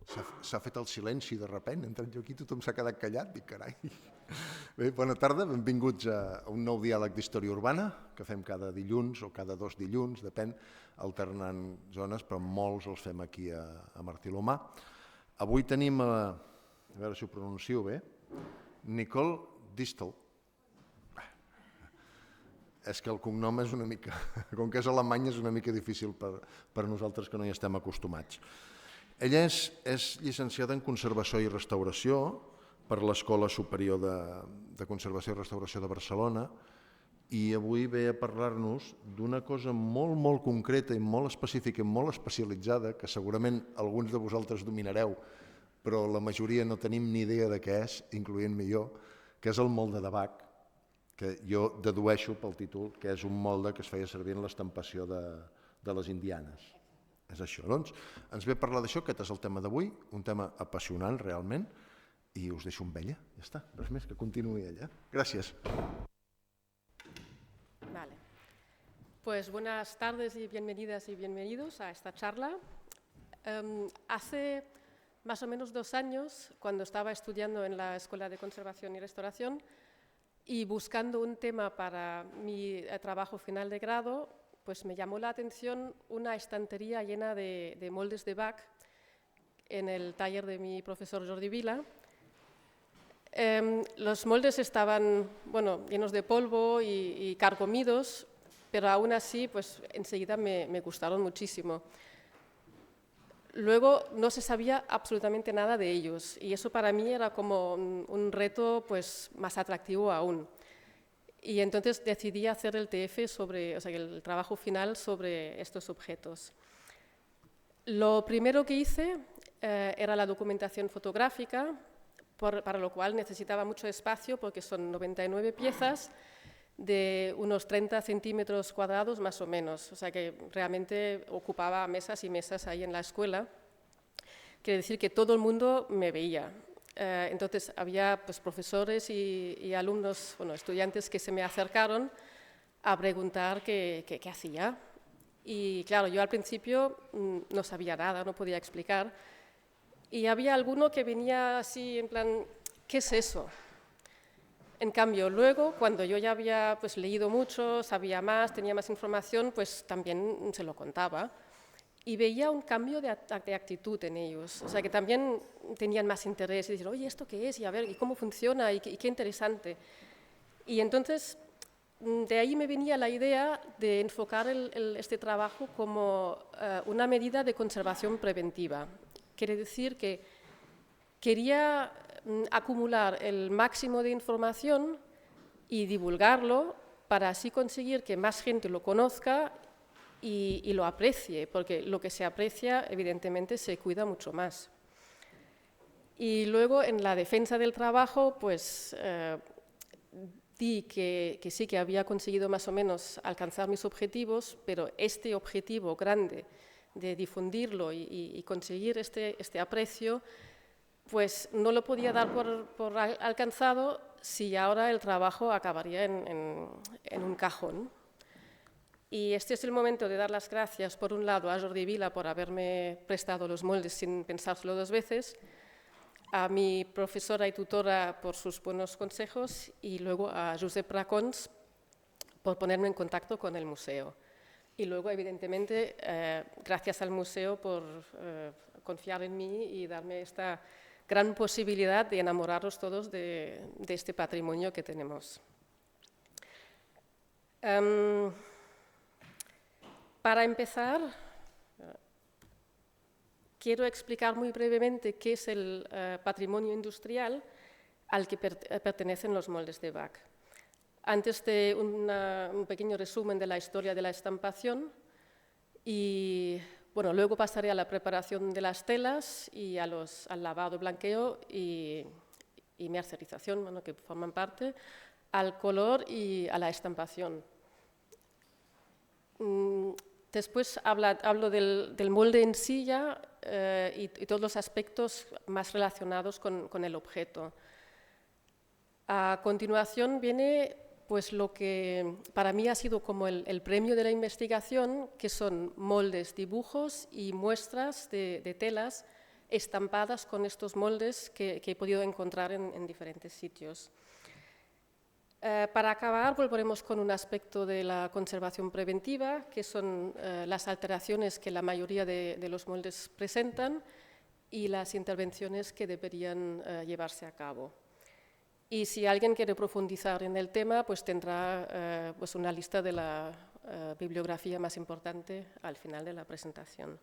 S'ha fet el silenci de repent, entrat jo aquí, tothom s'ha quedat callat, dic, carai. Bé, bona tarda, benvinguts a un nou diàleg d'història urbana, que fem cada dilluns o cada 2 dilluns, depèn, alternant zones, però molts els fem aquí a Martí-l'Humà. Avui tenim, a veure si ho pronuncio bé, Nicole Distel. És que el cognom és una mica, com que és alemany, és una mica difícil per nosaltres que no hi estem acostumats. Ella és llicenciada en Conservació i Restauració per l'Escola Superior de Conservació i Restauració de Barcelona i avui ve a parlar-nos d'una cosa molt, molt concreta i molt específica i molt especialitzada que segurament alguns de vosaltres dominareu, però la majoria no tenim ni idea de què és, incloent-me jo, que és el molde de Bach, que jo dedueixo pel títol que és un molde que es feia servir en l'estampació de les indianes. És això, doncs, ens ve a parlar d'això, aquest és el tema d'avui, un tema apassionant realment, i us deixo amb ella, ja està, res més, que continuï ella. Gràcies. Vale. Pues buenas tardes y bienvenidas y bienvenidos a esta charla. Hace más o menos 2 años, cuando estaba estudiando en la Escuela de Conservación y Restauración y buscando un tema para mi trabajo final de grado, pues me llamó la atención una estantería llena de moldes de Bach en el taller de mi profesor Jordi Vila. Los moldes estaban llenos de polvo y carcomidos, pero aún así pues, enseguida me gustaron muchísimo. Luego no se sabía absolutamente nada de ellos y eso para mí era como un reto pues, más atractivo aún. Y entonces decidí hacer el TF el trabajo final sobre estos objetos. Lo primero que hice era la documentación fotográfica, para lo cual necesitaba mucho espacio porque son 99 piezas de unos 30 centímetros cuadrados más o menos, o sea que realmente ocupaba mesas y mesas ahí en la escuela. Quiere decir que todo el mundo me veía. Entonces había pues, profesores y alumnos, estudiantes que se me acercaron a preguntar qué hacía. Y claro, yo al principio no sabía nada, no podía explicar. Y había alguno que venía así en plan, ¿qué es eso? En cambio, luego, cuando yo ya había pues, leído mucho, sabía más, tenía más información, pues también se lo contaba. Y veía un cambio de actitud en ellos, o sea que también tenían más interés y decían, oye, ¿esto qué es? Y a ver, ¿y cómo funciona? Y qué interesante. Y entonces, de ahí me venía la idea de enfocar este trabajo como una medida de conservación preventiva. Quiere decir que quería acumular el máximo de información y divulgarlo para así conseguir que más gente lo conozca y lo aprecie, porque lo que se aprecia, evidentemente, se cuida mucho más. Y luego, en la defensa del trabajo, pues di que sí que había conseguido más o menos alcanzar mis objetivos, pero este objetivo grande de difundirlo y conseguir este aprecio, pues no lo podía dar por alcanzado si ahora el trabajo acabaría en un cajón. Y este es el momento de dar las gracias, por un lado, a Jordi Vila por haberme prestado los moldes sin pensárselo 2 veces, a mi profesora y tutora por sus buenos consejos y luego a Josep Racons por ponerme en contacto con el museo. Y luego, evidentemente, gracias al museo por confiar en mí y darme esta gran posibilidad de enamorarnos todos de este patrimonio que tenemos. Para empezar, quiero explicar muy brevemente qué es el patrimonio industrial al que pertenecen los moldes de Bach. Antes de un pequeño resumen de la historia de la estampación y luego pasaré a la preparación de las telas y al lavado, blanqueo y mercerización, que forman parte, al color y a la estampación. Después hablo del molde en sí ya y todos los aspectos más relacionados con el objeto. A continuación viene pues, lo que para mí ha sido como el premio de la investigación, que son moldes, dibujos y muestras de telas estampadas con estos moldes que he podido encontrar en diferentes sitios. Para acabar, volveremos con un aspecto de la conservación preventiva, que son las alteraciones que la mayoría de los moldes presentan y las intervenciones que deberían llevarse a cabo. Y si alguien quiere profundizar en el tema, pues tendrá pues una lista de la bibliografía más importante al final de la presentación.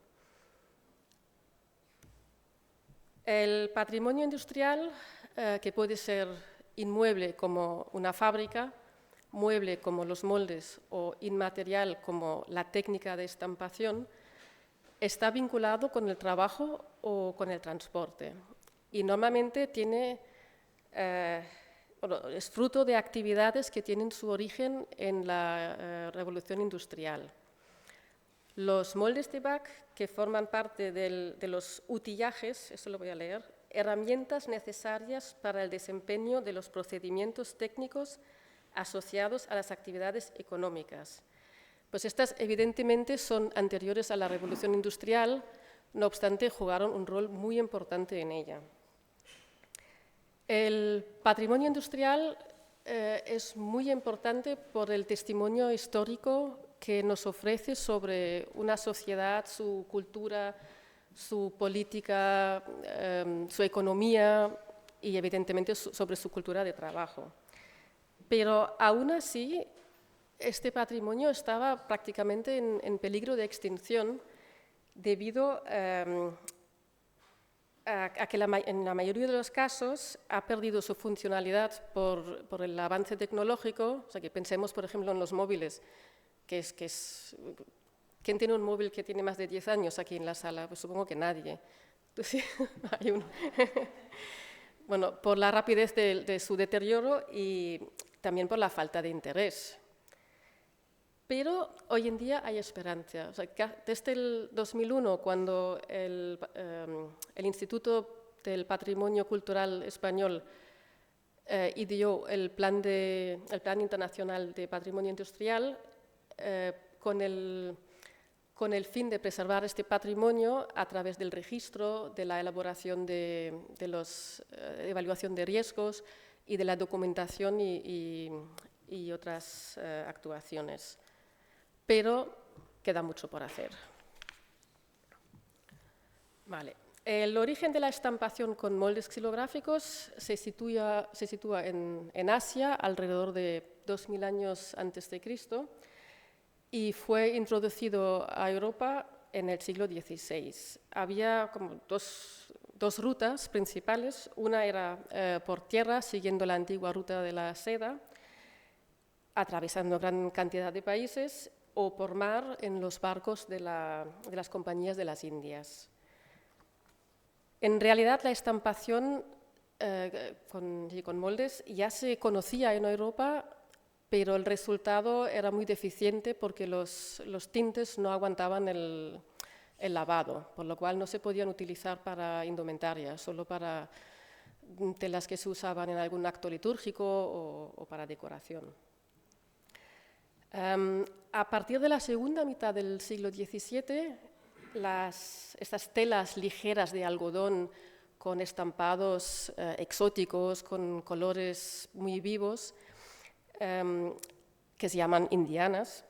El patrimonio industrial, que puede ser inmueble como una fábrica, mueble como los moldes o inmaterial como la técnica de estampación, está vinculado con el trabajo o con el transporte y normalmente es fruto de actividades que tienen su origen en la revolución industrial. Los moldes de Bach, que forman parte de los utillajes, eso lo voy a leer, herramientas necesarias para el desempeño de los procedimientos técnicos asociados a las actividades económicas. Pues estas evidentemente son anteriores a la revolución industrial, no obstante jugaron un rol muy importante en ella. El patrimonio industrial es muy importante por el testimonio histórico que nos ofrece sobre una sociedad, su cultura, su política, su economía y evidentemente sobre su cultura de trabajo. Pero aún así, este patrimonio estaba prácticamente en peligro de extinción debido a que en la mayoría de los casos ha perdido su funcionalidad por el avance tecnológico. O sea, que pensemos, por ejemplo, en los móviles, ¿quién tiene un móvil que tiene más de 10 años aquí en la sala? Pues supongo que nadie. Entonces, hay uno. Bueno, por la rapidez de su deterioro y también por la falta de interés. Pero hoy en día hay esperanza. O sea, desde el 2001, cuando el Instituto del Patrimonio Cultural Español ideó el Plan Internacional de Patrimonio Industrial, con el fin de preservar este patrimonio a través del registro, de la elaboración de evaluación de riesgos y de la documentación y otras actuaciones. Pero queda mucho por hacer. Vale. El origen de la estampación con moldes xilográficos se sitúa en Asia, alrededor de 2000 años antes de Cristo, y fue introducido a Europa en el siglo XVI. Había como dos rutas principales. Una era por tierra, siguiendo la antigua ruta de la seda, atravesando gran cantidad de países, o por mar en los barcos de las compañías de las Indias. En realidad, la estampación con moldes ya se conocía en Europa, pero el resultado era muy deficiente porque los tintes no aguantaban el lavado, por lo cual no se podían utilizar para indumentaria, solo para telas que se usaban en algún acto litúrgico o para decoración. A partir de la segunda mitad del siglo XVII, estas telas ligeras de algodón con estampados exóticos, con colores muy vivos, que se llaman indianas,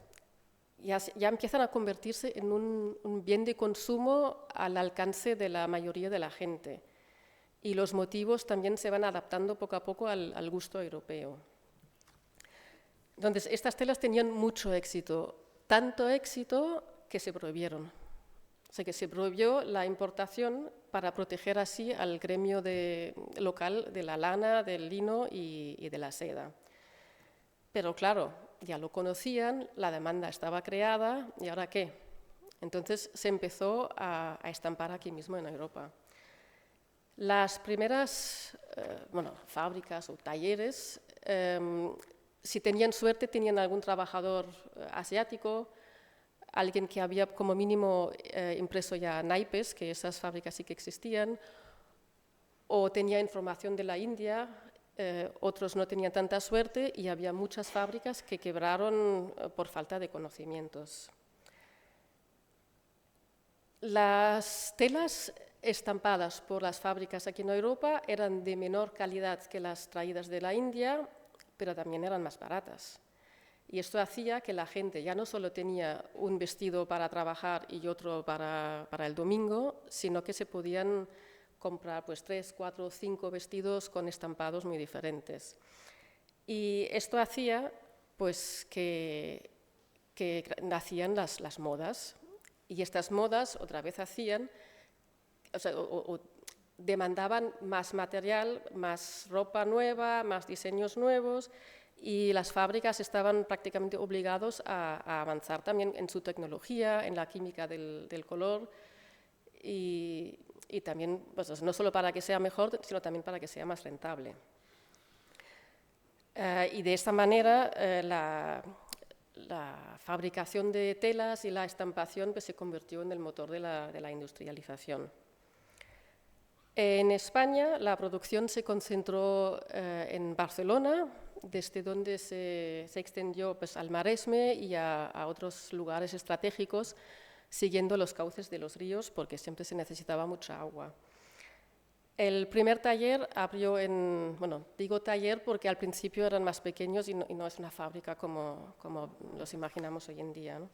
ya empiezan a convertirse en un bien de consumo al alcance de la mayoría de la gente. Y los motivos también se van adaptando poco a poco al gusto europeo. Entonces, estas telas tenían mucho éxito, tanto éxito que se prohibieron. O sea, que se prohibió la importación para proteger así al gremio local de la lana, del lino y de la seda. Pero claro, ya lo conocían, la demanda estaba creada, ¿y ahora qué? Entonces se empezó a estampar aquí mismo en Europa. Las primeras fábricas o talleres, si tenían suerte, tenían algún trabajador asiático, alguien que había como mínimo impreso ya naipes, que esas fábricas sí que existían, o tenía información de la India, otros no tenían tanta suerte y había muchas fábricas que quebraron por falta de conocimientos. Las telas estampadas por las fábricas aquí en Europa eran de menor calidad que las traídas de la India, pero también eran más baratas. Y esto hacía que la gente ya no solo tenía un vestido para trabajar y otro para el domingo, sino que se podían comprar pues 3, 4, 5 vestidos con estampados muy diferentes. Y esto hacía pues que nacían las modas. Y estas modas otra vez hacían, demandaban más material, más ropa nueva, más diseños nuevos, y las fábricas estaban prácticamente obligados a avanzar también en su tecnología, en la química del color, y también, pues, no solo para que sea mejor, sino también para que sea más rentable. Y de esta manera la fabricación de telas y la estampación pues, se convirtió en el motor de la industrialización. En España la producción se concentró en Barcelona, desde donde se extendió pues, al Maresme y a otros lugares estratégicos, siguiendo los cauces de los ríos, porque siempre se necesitaba mucha agua. El primer taller abrió bueno, digo taller porque al principio eran más pequeños y no es una fábrica como los imaginamos hoy en día, ¿no?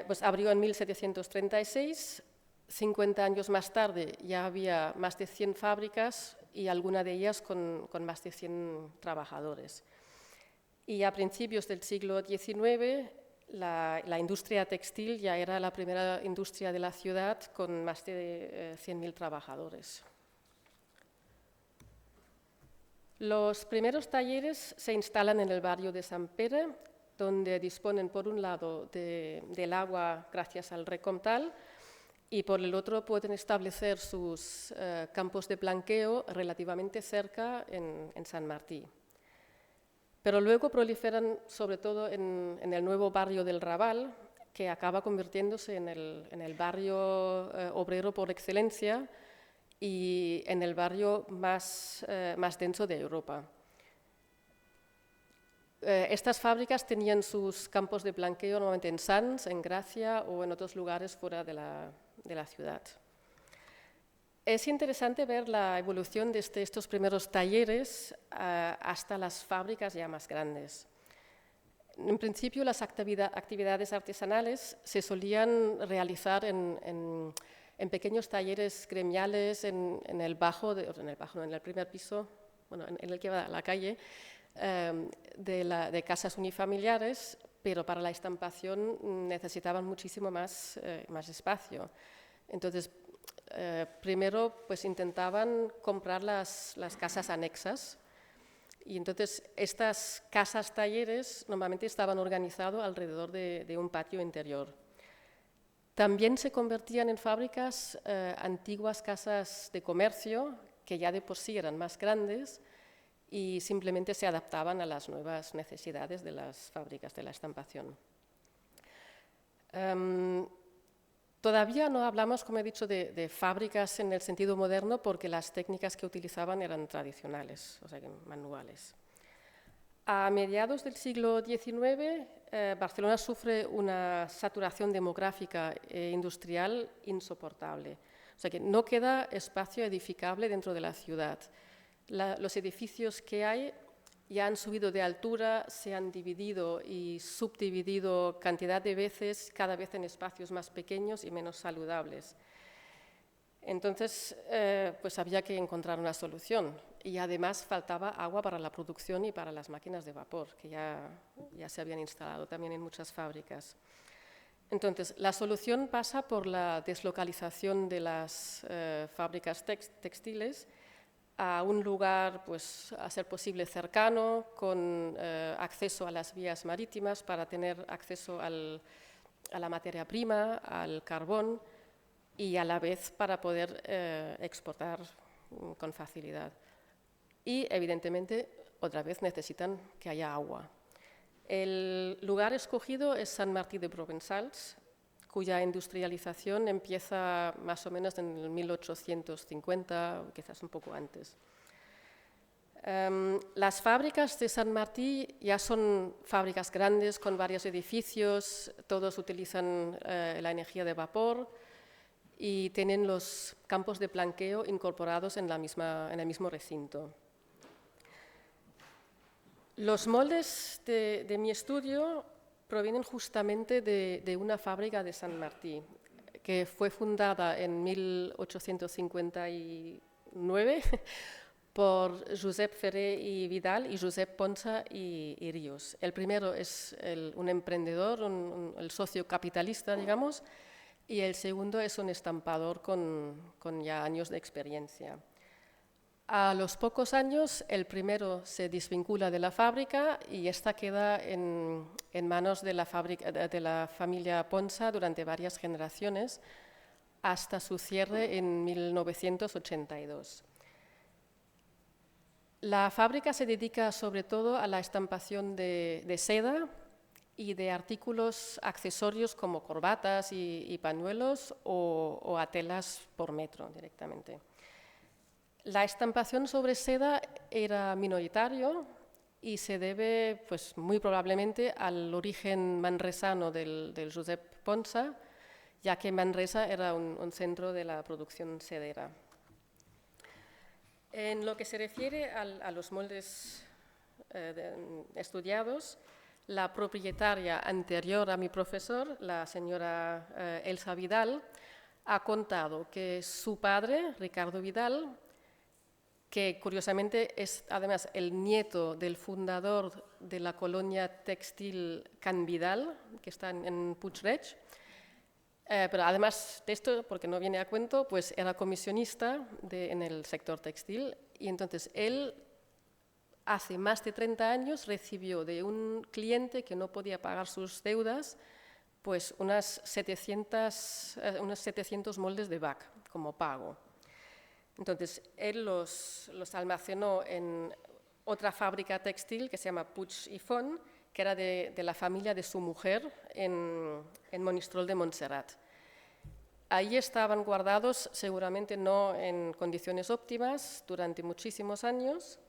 Pues abrió en 1736, 50 años más tarde ya había más de 100 fábricas y alguna de ellas con más de 100 trabajadores. Y a principios del siglo XIX la industria textil ya era la primera industria de la ciudad con más de 100.000 trabajadores. Los primeros talleres se instalan en el barrio de Sant Pere, donde disponen por un lado del agua gracias al Rec Comtal y por el otro pueden establecer sus campos de blanqueo relativamente cerca en Sant Martí. Pero luego proliferan sobre todo en el nuevo barrio del Raval, que acaba convirtiéndose en el barrio obrero por excelencia y en el barrio más denso de Europa. Estas fábricas tenían sus campos de blanqueo normalmente en Sants, en Gracia o en otros lugares fuera de la ciudad. Es interesante ver la evolución desde estos primeros talleres hasta las fábricas ya más grandes. En principio, las actividades artesanales se solían realizar en pequeños talleres gremiales en el primer piso, bueno, en el que va a la calle, de casas unifamiliares, pero para la estampación necesitaban muchísimo más espacio. Entonces, primero pues intentaban comprar las casas anexas y entonces estas casas talleres normalmente estaban organizadas alrededor de un patio interior. También se convertían en fábricas antiguas casas de comercio que ya de por sí eran más grandes y simplemente se adaptaban a las nuevas necesidades de las fábricas de la estampación. Todavía no hablamos, como he dicho, de fábricas en el sentido moderno porque las técnicas que utilizaban eran tradicionales, o sea, manuales. A mediados del siglo XIX, Barcelona sufre una saturación demográfica e industrial insoportable. O sea que no queda espacio edificable dentro de la ciudad. Los edificios que hay ya han subido de altura, se han dividido y subdividido cantidad de veces, cada vez en espacios más pequeños y menos saludables. Entonces, pues había que encontrar una solución y además faltaba agua para la producción y para las máquinas de vapor, que ya se habían instalado también en muchas fábricas. Entonces, la solución pasa por la deslocalización de las fábricas textiles a un lugar, pues, a ser posible cercano, con acceso a las vías marítimas para tener acceso a la materia prima, al carbón y a la vez para poder exportar con facilidad. Y evidentemente, otra vez necesitan que haya agua. El lugar escogido es Sant Martí de Provençals, cuya industrialización empieza más o menos en el 1850, o quizás un poco antes. Las fábricas de Sant Martí ya son fábricas grandes con varios edificios, todos utilizan la energía de vapor y tienen los campos de blanqueo incorporados en el mismo recinto. Los moldes de mi estudio provienen justamente de una fábrica de Sant Martí, que fue fundada en 1859 por Josep Ferrer y Vidal y Josep Ponsa y Ríos. El primero es un emprendedor, el socio capitalista, digamos, y el segundo es un estampador con ya años de experiencia. A los pocos años, el primero se desvincula de la fábrica y esta queda en manos de la familia Ponsa durante varias generaciones, hasta su cierre en 1982. La fábrica se dedica sobre todo a la estampación de seda y de artículos accesorios como corbatas y pañuelos o a telas por metro directamente. La estampación sobre seda era minoritario y se debe, pues, muy probablemente al origen manresano del Josep Ponsa, ya que Manresa era un centro de la producción sedera. En lo que se refiere a los moldes estudiados, la propietaria anterior a mi profesor, la señora Elsa Vidal, ha contado que su padre, Ricardo Vidal, que curiosamente es además el nieto del fundador de la colonia textil Can Vidal, que está en Puig-reig, pero además de esto, porque no viene a cuento, pues era comisionista en el sector textil y entonces él hace más de 30 años recibió de un cliente que no podía pagar sus deudas pues unos 700 moldes de Bach como pago. Entonces, él los almacenó en otra fábrica textil que se llama Puig i Font, que era de la familia de su mujer en Monistrol de Montserrat. Ahí estaban guardados, seguramente no en condiciones óptimas, durante muchísimos años,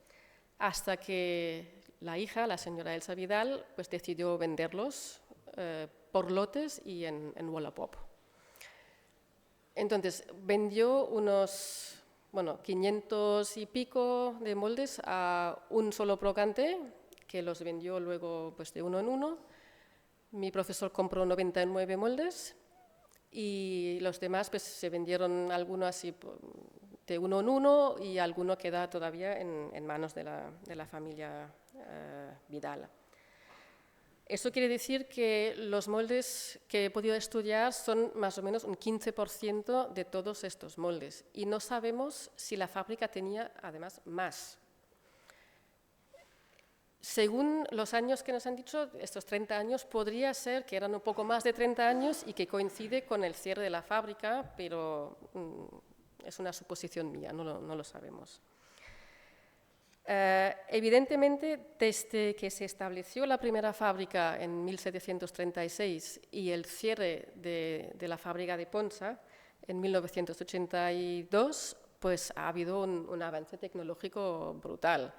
hasta que la hija, la señora Elsa Vidal, pues decidió venderlos por lotes y en Wallapop. Entonces, vendió unos 500 y pico de moldes a un solo brocante, que los vendió luego pues, de uno en uno. Mi profesor compró 99 moldes y los demás pues, se vendieron algunos así de uno en uno y alguno queda todavía en manos de la familia Vidal. Eso quiere decir que los moldes que he podido estudiar son más o menos un 15% de todos estos moldes y no sabemos si la fábrica tenía además más. Según los años que nos han dicho, estos 30 años podría ser que eran un poco más de 30 años y que coincide con el cierre de la fábrica, pero es una suposición mía, no lo sabemos. Evidentemente, desde que se estableció la primera fábrica en 1736 y el cierre de la fábrica de Ponsa en 1982, pues ha habido un avance tecnológico brutal.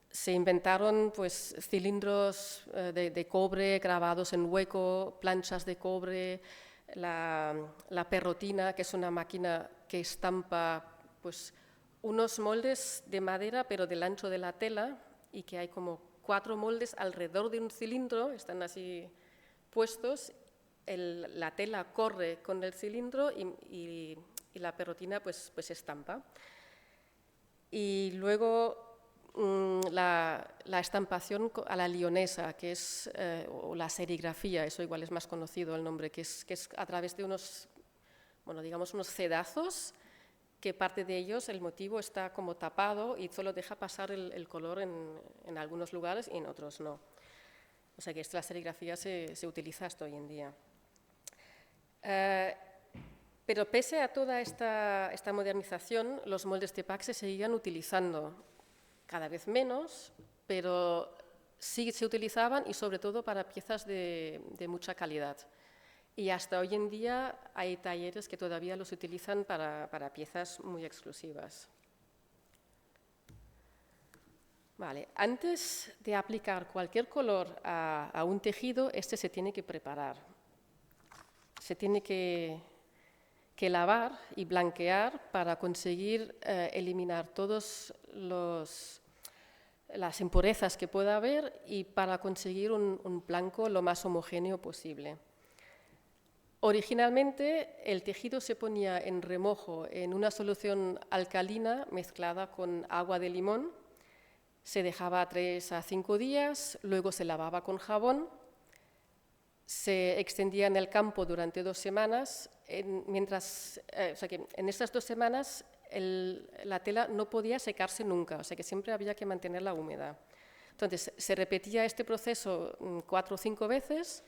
Se inventaron pues, cilindros de cobre grabados en hueco, planchas de cobre, la perrotina, que es una máquina que estampa pues, unos moldes de madera, pero del ancho de la tela, y que hay como 4 moldes alrededor de un cilindro, están así puestos, la tela corre con el cilindro y la perrotina pues estampa. Y luego la estampación a la lionesa, que es o la serigrafía, eso igual es más conocido el nombre, que es a través de unos cedazos, que parte de ellos el motivo está como tapado y solo deja pasar el color en algunos lugares y en otros no. O sea que la serigrafía se utiliza hasta hoy en día. Pero pese a toda esta modernización, los moldes de Bach se seguían utilizando cada vez menos, pero sí se utilizaban y sobre todo para piezas de mucha calidad. Y hasta hoy en día hay talleres que todavía los utilizan para piezas muy exclusivas. Vale, antes de aplicar cualquier color a un tejido, este se tiene que preparar. Se tiene que que lavar y blanquear para conseguir eliminar todas las impurezas que pueda haber y para conseguir un blanco lo más homogéneo posible. Originalmente el tejido se ponía en remojo en una solución alcalina mezclada con agua de limón, se dejaba 3 a 5 días, luego se lavaba con jabón, se extendía en el campo durante 2 semanas, o sea que en estas 2 semanas la tela no podía secarse nunca, o sea que siempre había que mantenerla húmeda. Entonces se repetía este proceso 4 o 5 veces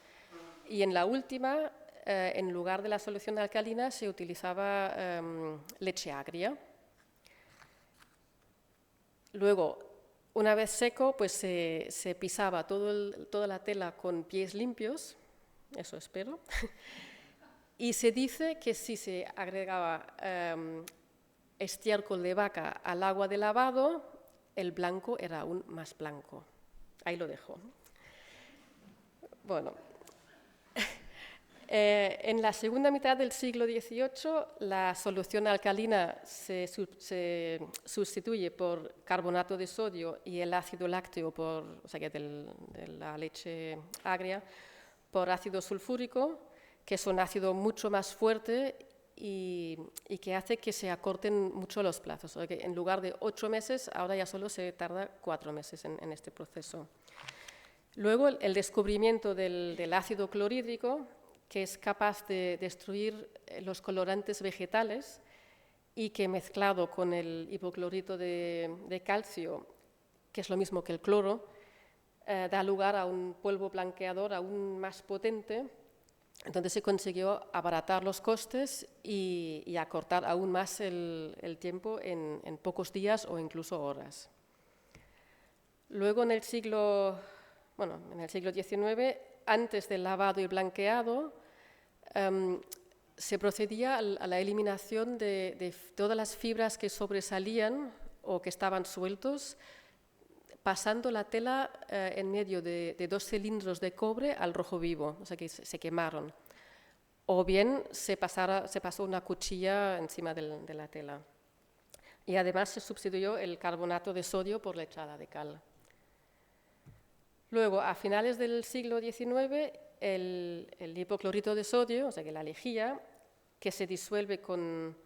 y en la última, en lugar de la solución alcalina, se utilizaba leche agria. Luego, una vez seco, pues se pisaba toda la tela con pies limpios, eso espero, y se dice que si se agregaba estiércol de vaca al agua de lavado, el blanco era aún más blanco. Ahí lo dejo. Bueno, en la segunda mitad del siglo XVIII, la solución alcalina se sustituye por carbonato de sodio y el ácido lácteo, o sea, de la leche agria, por ácido sulfúrico, que es un ácido mucho más fuerte y que hace que se acorten mucho los plazos. O sea, que en lugar de 8 meses, ahora ya solo se tarda 4 meses en este proceso. Luego, el descubrimiento del ácido clorhídrico, que es capaz de destruir los colorantes vegetales y que mezclado con el hipoclorito de calcio, que es lo mismo que el cloro, da lugar a un polvo blanqueador aún más potente. Entonces se consiguió abaratar los costes y acortar aún más el tiempo en pocos días o incluso horas. Luego en el siglo XIX, antes del lavado y blanqueado, se procedía a la eliminación de todas las fibras que sobresalían o que estaban sueltos, pasando la tela en medio de 2 cilindros de cobre al rojo vivo, o sea que se quemaron. O bien se pasó una cuchilla encima de la tela. Y además se sustituyó el carbonato de sodio por lechada de cal. Luego, a finales del siglo XIX, el hipoclorito de sodio, o sea que la lejía, que se disuelve con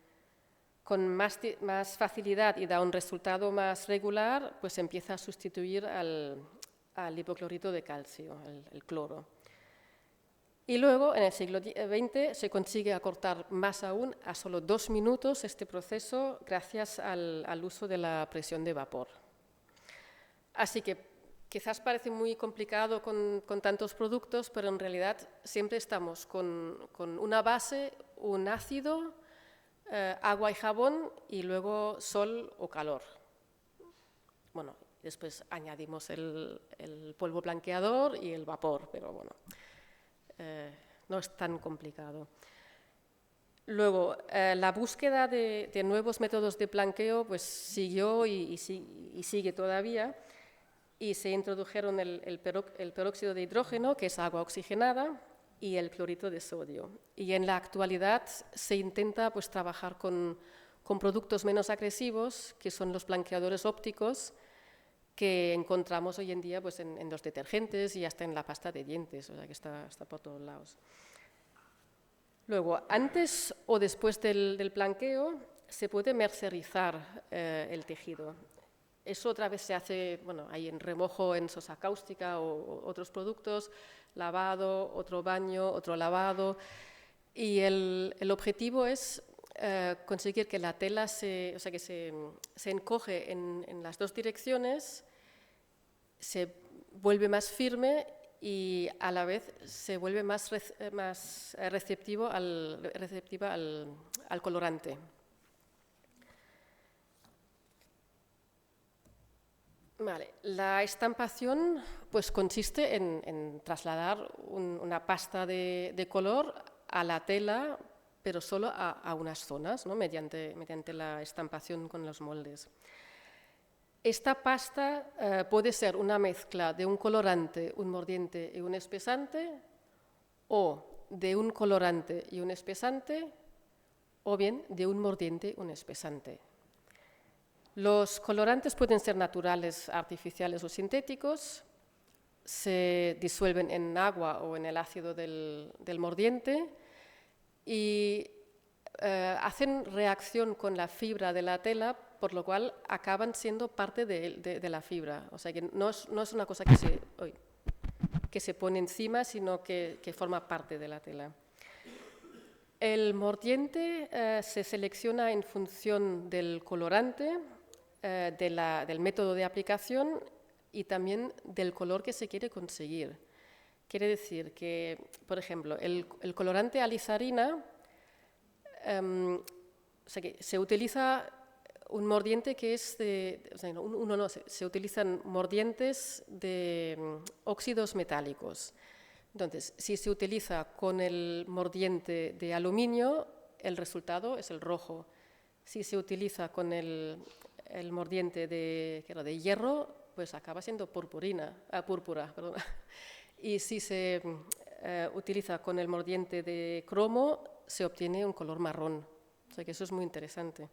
más facilidad y da un resultado más regular, pues empieza a sustituir al hipoclorito de calcio, el cloro. Y luego, en el siglo XX, se consigue acortar más aún a solo 2 minutos este proceso gracias al uso de la presión de vapor. Así que quizás parece muy complicado con tantos productos, pero en realidad siempre estamos con una base, un ácido, agua y jabón y luego sol o calor. Bueno, después añadimos el polvo blanqueador y el vapor, pero bueno, no es tan complicado. Luego, la búsqueda de nuevos métodos de blanqueo pues, siguió y sigue todavía, y se introdujeron el peróxido de hidrógeno, que es agua oxigenada, y el clorito de sodio. Y en la actualidad se intenta pues, trabajar con productos menos agresivos, que son los blanqueadores ópticos, que encontramos hoy en día pues, en los detergentes y hasta en la pasta de dientes, o sea que está por todos lados. Luego, antes o después del blanqueo, se puede mercerizar el tejido. Eso otra vez se hace, bueno, ahí en remojo en sosa cáustica o otros productos, lavado, otro baño, otro lavado. Y el objetivo es conseguir que la tela se encoge en las 2 direcciones, se vuelve más firme y a la vez se vuelve más receptiva al colorante. Vale. La estampación pues, consiste en trasladar una pasta de color a la tela, pero solo a unas zonas, ¿no? mediante la estampación con los moldes. Esta pasta puede ser una mezcla de un colorante, un mordiente y un espesante, o de un colorante y un espesante, o bien de un mordiente, un espesante. Los colorantes pueden ser naturales, artificiales o sintéticos, se disuelven en agua o en el ácido del mordiente y hacen reacción con la fibra de la tela, por lo cual acaban siendo parte de la fibra. O sea que no es una cosa que se pone encima, sino que forma parte de la tela. El mordiente se selecciona en función del colorante, del método de aplicación y también del color que se quiere conseguir. Quiere decir que, por ejemplo, el colorante alizarina, o sea que se utiliza un mordiente que es se utilizan mordientes de óxidos metálicos. Entonces, si se utiliza con el mordiente de aluminio, el resultado es el rojo. Si se utiliza con el mordiente de hierro, pues acaba siendo púrpura. Y si se utiliza con el mordiente de cromo, se obtiene un color marrón. O sea que eso es muy interesante.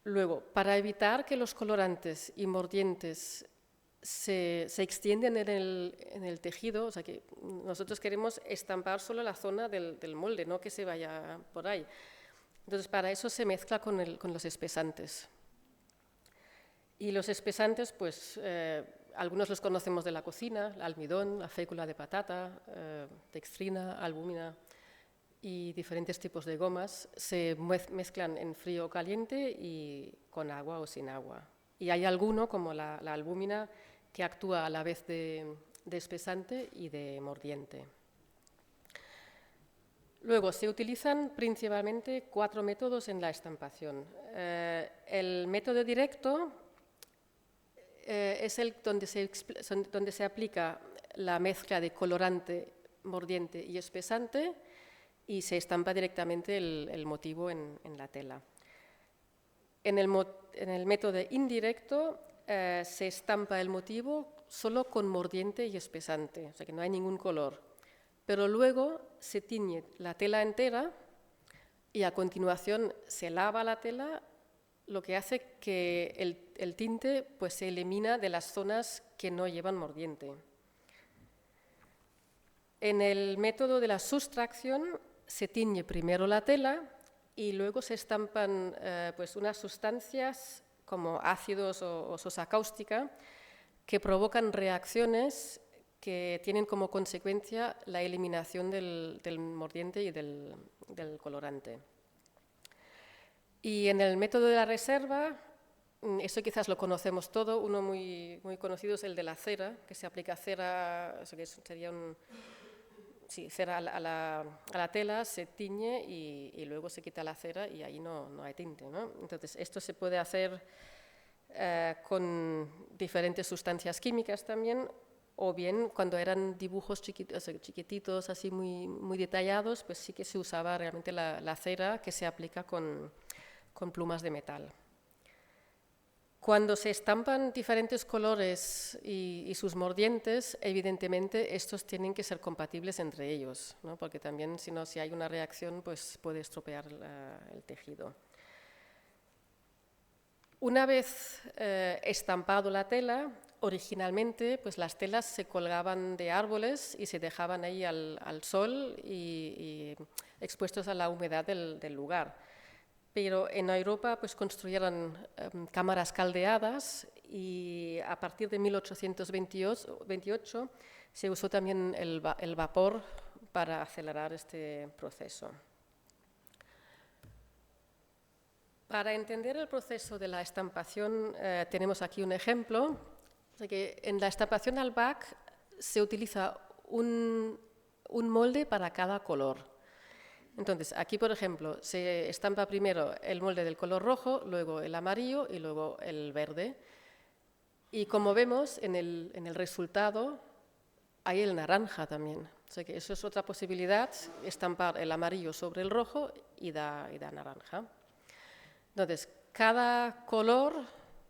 Luego, para evitar que los colorantes y mordientes se extienden en el tejido, o sea que nosotros queremos estampar solo la zona del molde, no que se vaya por ahí. Entonces, para eso se mezcla con los espesantes. Y los espesantes, pues, algunos los conocemos de la cocina, el almidón, la fécula de patata, dextrina, albúmina y diferentes tipos de gomas se mezclan en frío o caliente y con agua o sin agua. Y hay alguno, como la albúmina, que actúa a la vez de espesante y de mordiente. Luego, se utilizan principalmente 4 métodos en la estampación. El método directo es el donde se aplica la mezcla de colorante, mordiente y espesante y se estampa directamente el motivo en la tela. En el método indirecto se estampa el motivo solo con mordiente y espesante, o sea que no hay ningún color. Pero luego se tiñe la tela entera y a continuación se lava la tela, lo que hace que el tinte pues, se elimina de las zonas que no llevan mordiente. En el método de la sustracción se tiñe primero la tela y luego se estampan pues unas sustancias como ácidos o sosa cáustica que provocan reacciones que tienen como consecuencia la eliminación del mordiente y del colorante. Y en el método de la reserva, eso quizás lo conocemos todo, uno muy, muy conocido es el de la cera, que se aplica cera, eso que sería cera a la tela, se tiñe y luego se quita la cera y ahí no hay tinte, ¿no? Entonces, esto se puede hacer con diferentes sustancias químicas también, o bien cuando eran dibujos chiquititos, así muy, muy detallados, pues sí que se usaba realmente la cera que se aplica con plumas de metal. Cuando se estampan diferentes colores y sus mordientes, evidentemente estos tienen que ser compatibles entre ellos, ¿no? Porque también si hay una reacción, pues puede estropear el tejido. Una vez estampado la tela, originalmente pues las telas se colgaban de árboles y se dejaban ahí al sol y expuestos a la humedad del lugar. Pero en Europa pues, construyeron cámaras caldeadas y a partir de 1828 se usó también el vapor para acelerar este proceso. Para entender el proceso de la estampación tenemos aquí un ejemplo. O sea que en la estampación al bac se utiliza un molde para cada color. Entonces, aquí, por ejemplo, se estampa primero el molde del color rojo, luego el amarillo y luego el verde. Y como vemos, en el resultado hay el naranja también. O sea que eso es otra posibilidad, estampar el amarillo sobre el rojo y da naranja. Entonces, cada color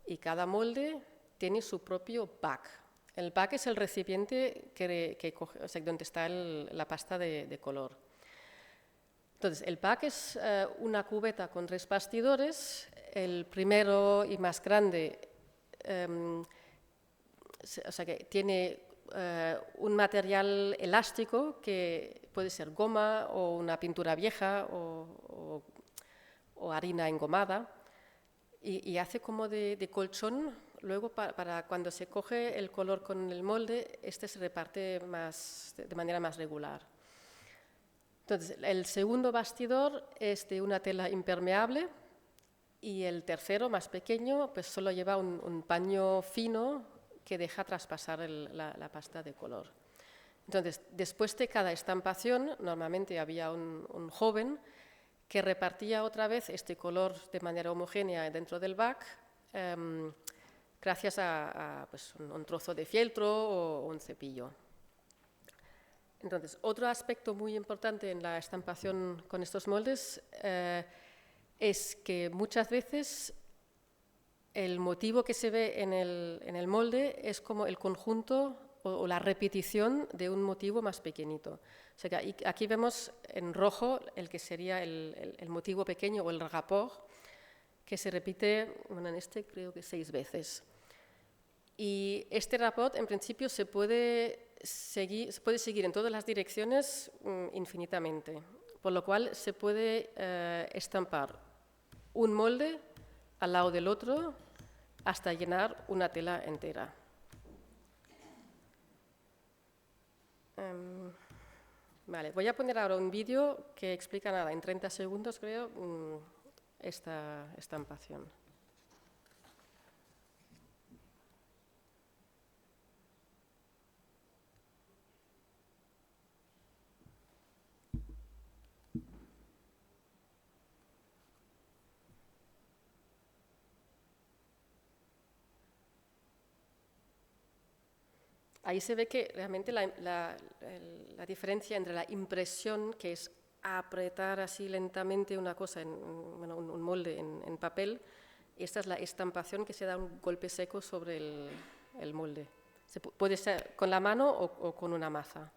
y cada molde tiene su propio bac. El bac es el recipiente que coge, o sea, donde está la pasta de color. Entonces, el pack es una cubeta con 3 bastidores. El primero y más grande, o sea que tiene un material elástico que puede ser goma o una pintura vieja o harina engomada y hace como de colchón. Luego para cuando se coge el color con el molde, este se reparte de manera más regular. Entonces, el segundo bastidor es de una tela impermeable y el tercero, más pequeño, pues solo lleva un paño fino que deja traspasar la pasta de color. Entonces, después de cada estampación, normalmente había un joven que repartía otra vez este color de manera homogénea dentro del bac, gracias a pues, un trozo de fieltro o un cepillo. Entonces, otro aspecto muy importante en la estampación con estos moldes es que muchas veces el motivo que se ve en el molde es como el conjunto o la repetición de un motivo más pequeñito. O sea que aquí vemos en rojo el que sería el motivo pequeño o el rapport, que se repite, bueno, en este creo que 6 veces. Y este rapport en principio se puede seguir en todas las direcciones infinitamente, por lo cual se puede estampar un molde al lado del otro hasta llenar una tela entera. Vale, voy a poner ahora un vídeo que explica nada, en 30 segundos creo, esta estampación. Ahí se ve que realmente la diferencia entre la impresión, que es apretar así lentamente una cosa, un molde en papel, y esta es la estampación que se da un golpe seco sobre el molde. Puede ser con la mano o con una maza.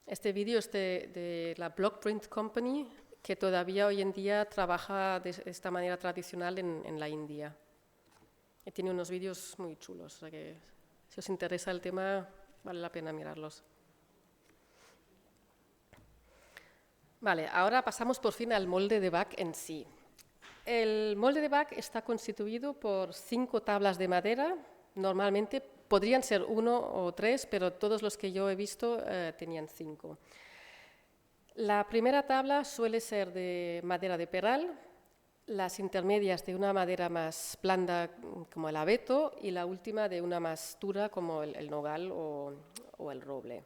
Este vídeo es de la Block Print Company, que todavía hoy en día trabaja de esta manera tradicional en la India. Y tiene unos vídeos muy chulos, o sea que si os interesa el tema, vale la pena mirarlos. Vale, ahora pasamos por fin al molde de bac en sí. El molde de bac está constituido por 5 tablas de madera, normalmente podrían ser 1 o 3, pero todos los que yo he visto tenían 5. La primera tabla suele ser de madera de peral, las intermedias de una madera más blanda como el abeto y la última de una más dura como el nogal o el roble.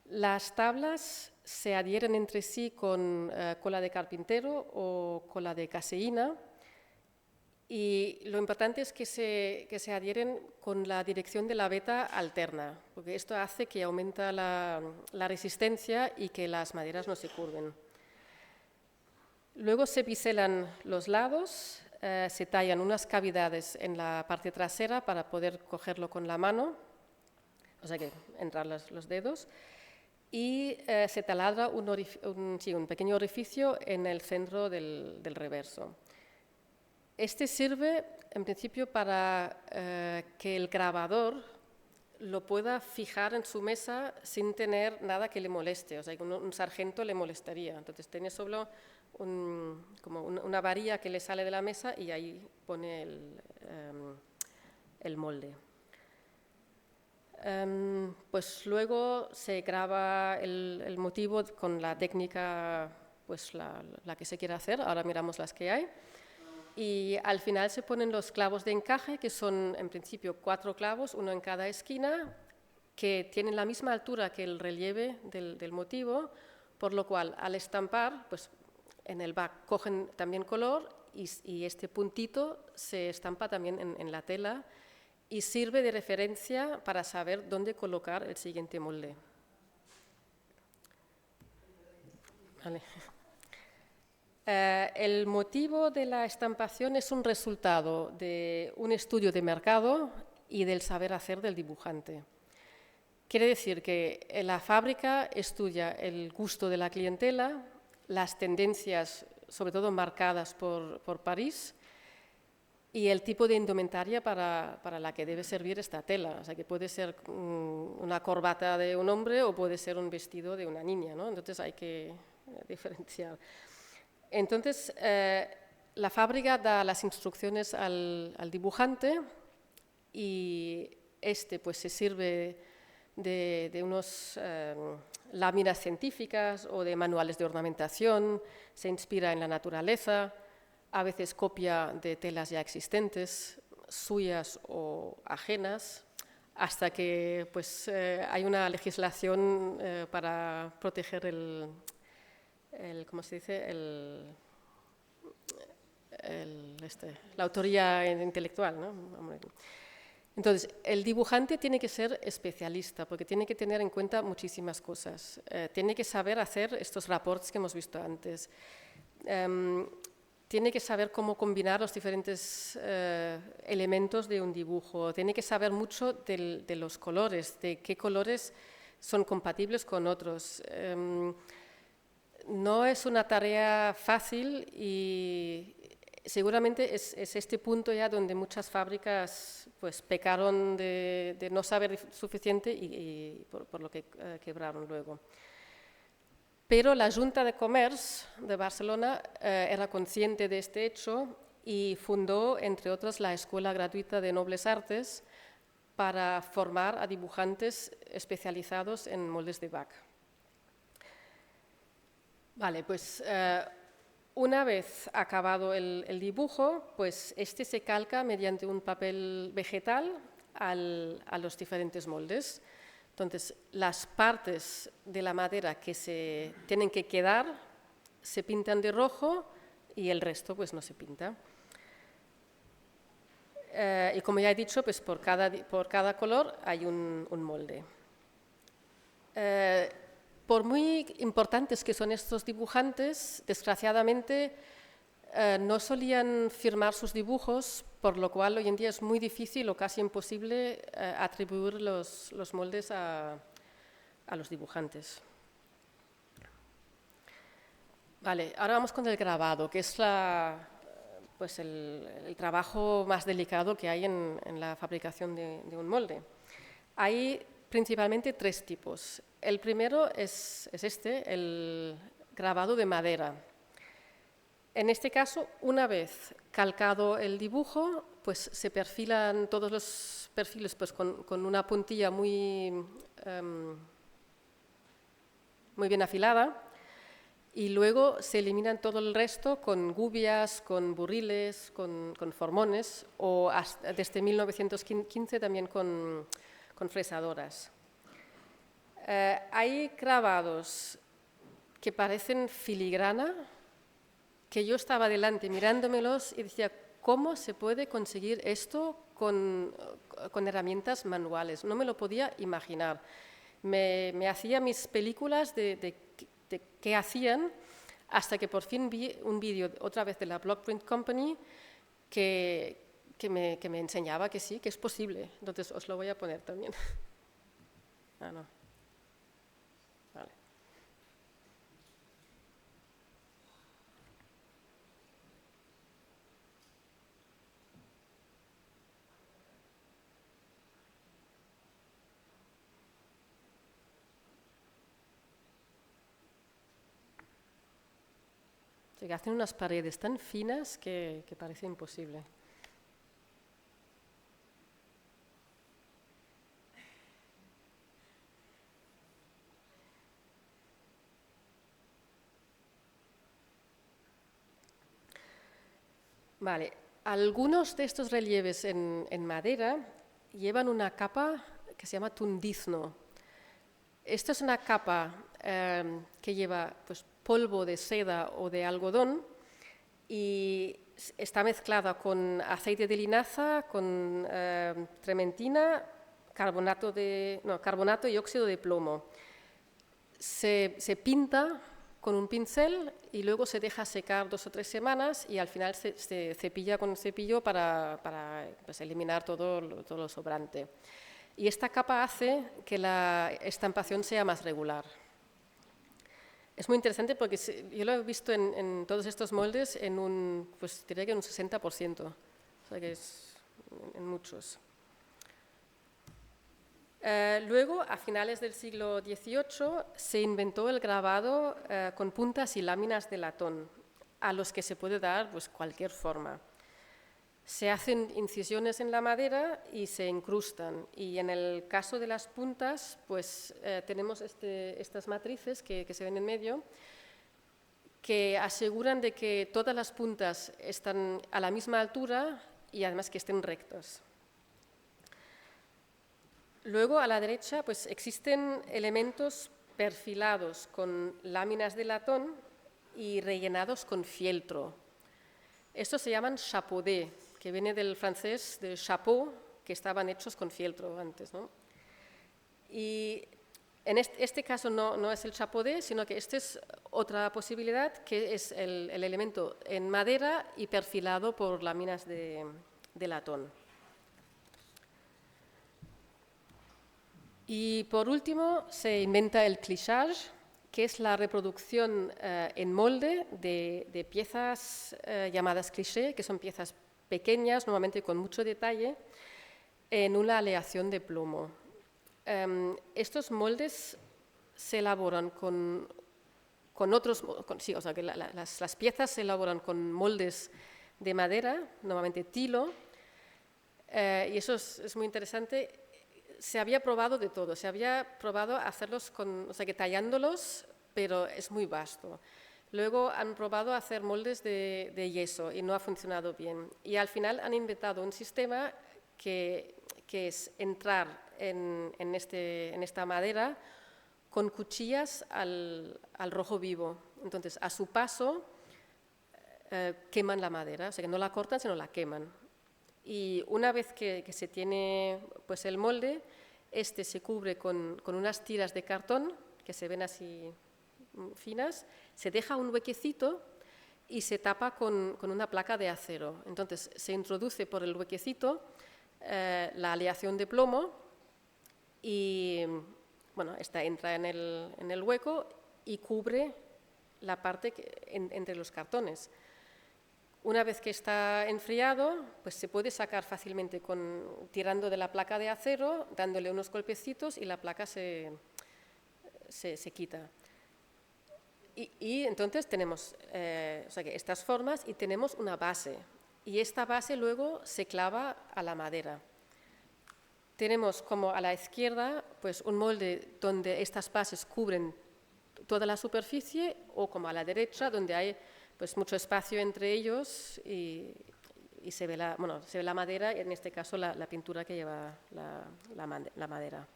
Las tablas se adhieren entre sí con cola de carpintero o cola de caseína y lo importante es que se adhieren con la dirección de la veta alterna, porque esto hace que aumenta la resistencia y que las maderas no se curven. Luego se biselan los lados, se tallan unas cavidades en la parte trasera para poder cogerlo con la mano, o sea que entrar los dedos, y se taladra un pequeño orificio en el centro del reverso. Este sirve, en principio, para que el grabador lo pueda fijar en su mesa sin tener nada que le moleste, o sea, que un sargento le molestaría. Entonces, tiene solo como una varilla que le sale de la mesa y ahí pone el molde. Pues luego se graba el motivo con la técnica, pues la que se quiera hacer. Ahora miramos las que hay. Y al final se ponen los clavos de encaje, que son en principio 4 clavos, uno en cada esquina, que tienen la misma altura que el relieve del motivo, por lo cual al estampar, pues en el bac cogen también color y este puntito se estampa también en la tela y sirve de referencia para saber dónde colocar el siguiente molde. Vale. El motivo de la estampación es un resultado de un estudio de mercado y del saber hacer del dibujante. Quiere decir que la fábrica estudia el gusto de la clientela, las tendencias, sobre todo marcadas por París, y el tipo de indumentaria para la que debe servir esta tela. O sea, que puede ser una corbata de un hombre o puede ser un vestido de una niña, ¿no? Entonces hay que diferenciar. Entonces, la fábrica da las instrucciones al dibujante y este pues se sirve de unos láminas científicas o de manuales de ornamentación, se inspira en la naturaleza, a veces copia de telas ya existentes, suyas o ajenas, hasta que pues, hay una legislación para proteger ¿cómo se dice? La autoría intelectual, ¿no? Entonces, el dibujante tiene que ser especialista porque tiene que tener en cuenta muchísimas cosas. Tiene que saber hacer estos reports que hemos visto antes. Tiene que saber cómo combinar los diferentes elementos de un dibujo. Tiene que saber mucho de los colores, de qué colores son compatibles con otros. No es una tarea fácil y seguramente es este punto ya donde muchas fábricas pues, pecaron de no saber suficiente y por lo que quebraron luego. Pero la Junta de Comerç de Barcelona era consciente de este hecho y fundó, entre otros, la Escuela Gratuita de Nobles Artes para formar a dibujantes especializados en moldes de Bach. Vale, pues una vez acabado el dibujo, pues este se calca mediante un papel vegetal a los diferentes moldes. Entonces, las partes de la madera que se tienen que quedar se pintan de rojo y el resto pues no se pinta. Y como ya he dicho, pues por cada color hay un molde. Por muy importantes que son estos dibujantes, desgraciadamente no solían firmar sus dibujos, por lo cual hoy en día es muy difícil o casi imposible atribuir los moldes a los dibujantes. Vale, ahora vamos con el grabado, que es pues el trabajo más delicado que hay en la fabricación de un molde. Hay principalmente tres tipos. El primero es el grabado de madera. En este caso, una vez calcado el dibujo, pues se perfilan todos los perfiles pues, con una puntilla muy bien afilada y luego se eliminan todo el resto con gubias, con burriles, con formones o hasta, desde 1915 también con fresadoras. Hay grabados que parecen filigrana, que yo estaba delante mirándomelos y decía, ¿cómo se puede conseguir esto con herramientas manuales? No me lo podía imaginar. Me hacía mis películas de qué hacían, hasta que por fin vi un vídeo otra vez de la Blockprint Company que me enseñaba que sí, que es posible. Entonces os lo voy a poner también. No. Vale. Que hacen unas paredes tan finas que parece imposible. Vale, algunos de estos relieves en madera llevan una capa que se llama tundizno. Esta es una capa que lleva pues, polvo de seda o de algodón y está mezclada con aceite de linaza, con trementina, carbonato y óxido de plomo. Se pinta con un pincel y luego se deja secar 2 o 3 semanas y al final se cepilla con un cepillo para pues, eliminar todo lo sobrante. Y esta capa hace que la estampación sea más regular. Es muy interesante porque yo lo he visto en todos estos moldes en un, pues diría que en un 60%, o sea que es en muchos. Luego, a finales del siglo XVIII, se inventó el grabado con puntas y láminas de latón, a los que se puede dar pues, cualquier forma. Se hacen incisiones en la madera y se incrustan. Y en el caso de las puntas, pues tenemos estas matrices que se ven en medio, que aseguran de que todas las puntas están a la misma altura y además que estén rectas. Luego, a la derecha, pues existen elementos perfilados con láminas de latón y rellenados con fieltro. Estos se llaman chapeautés, que viene del francés de chapeau, que estaban hechos con fieltro antes, ¿no? Y en este caso no es el chapeauté, sino que esta es otra posibilidad, que es el elemento en madera y perfilado por láminas de latón. Y por último se inventa el clichage, que es la reproducción en molde de piezas llamadas cliché, que son piezas pequeñas, normalmente con mucho detalle, en una aleación de plomo. Estos moldes se elaboran con otros, sí, o sea que las piezas se elaboran con moldes de madera, normalmente tilo, y eso es muy interesante. Se había probado de todo, se había probado hacerlos o sea que tallándolos, pero es muy vasto. Luego han probado hacer moldes de yeso y no ha funcionado bien. Y al final han inventado un sistema que es entrar en esta madera con cuchillas al rojo vivo. Entonces, a su paso, queman la madera, o sea que no la cortan, sino la queman. Y una vez que se tiene pues, el molde, este se cubre con unas tiras de cartón que se ven así finas, se deja un huequecito y se tapa con una placa de acero. Entonces se introduce por el huequecito la aleación de plomo y bueno, esta entra en el hueco y cubre la parte entre los cartones. Una vez que está enfriado, pues se puede sacar fácilmente tirando de la placa de acero, dándole unos golpecitos y la placa se quita. Y entonces tenemos o sea que estas formas y tenemos una base. Y esta base luego se clava a la madera. Tenemos como a la izquierda pues un molde donde estas bases cubren toda la superficie, o como a la derecha donde hay pues mucho espacio entre ellos y se ve la madera, y en este caso la pintura que lleva la madera.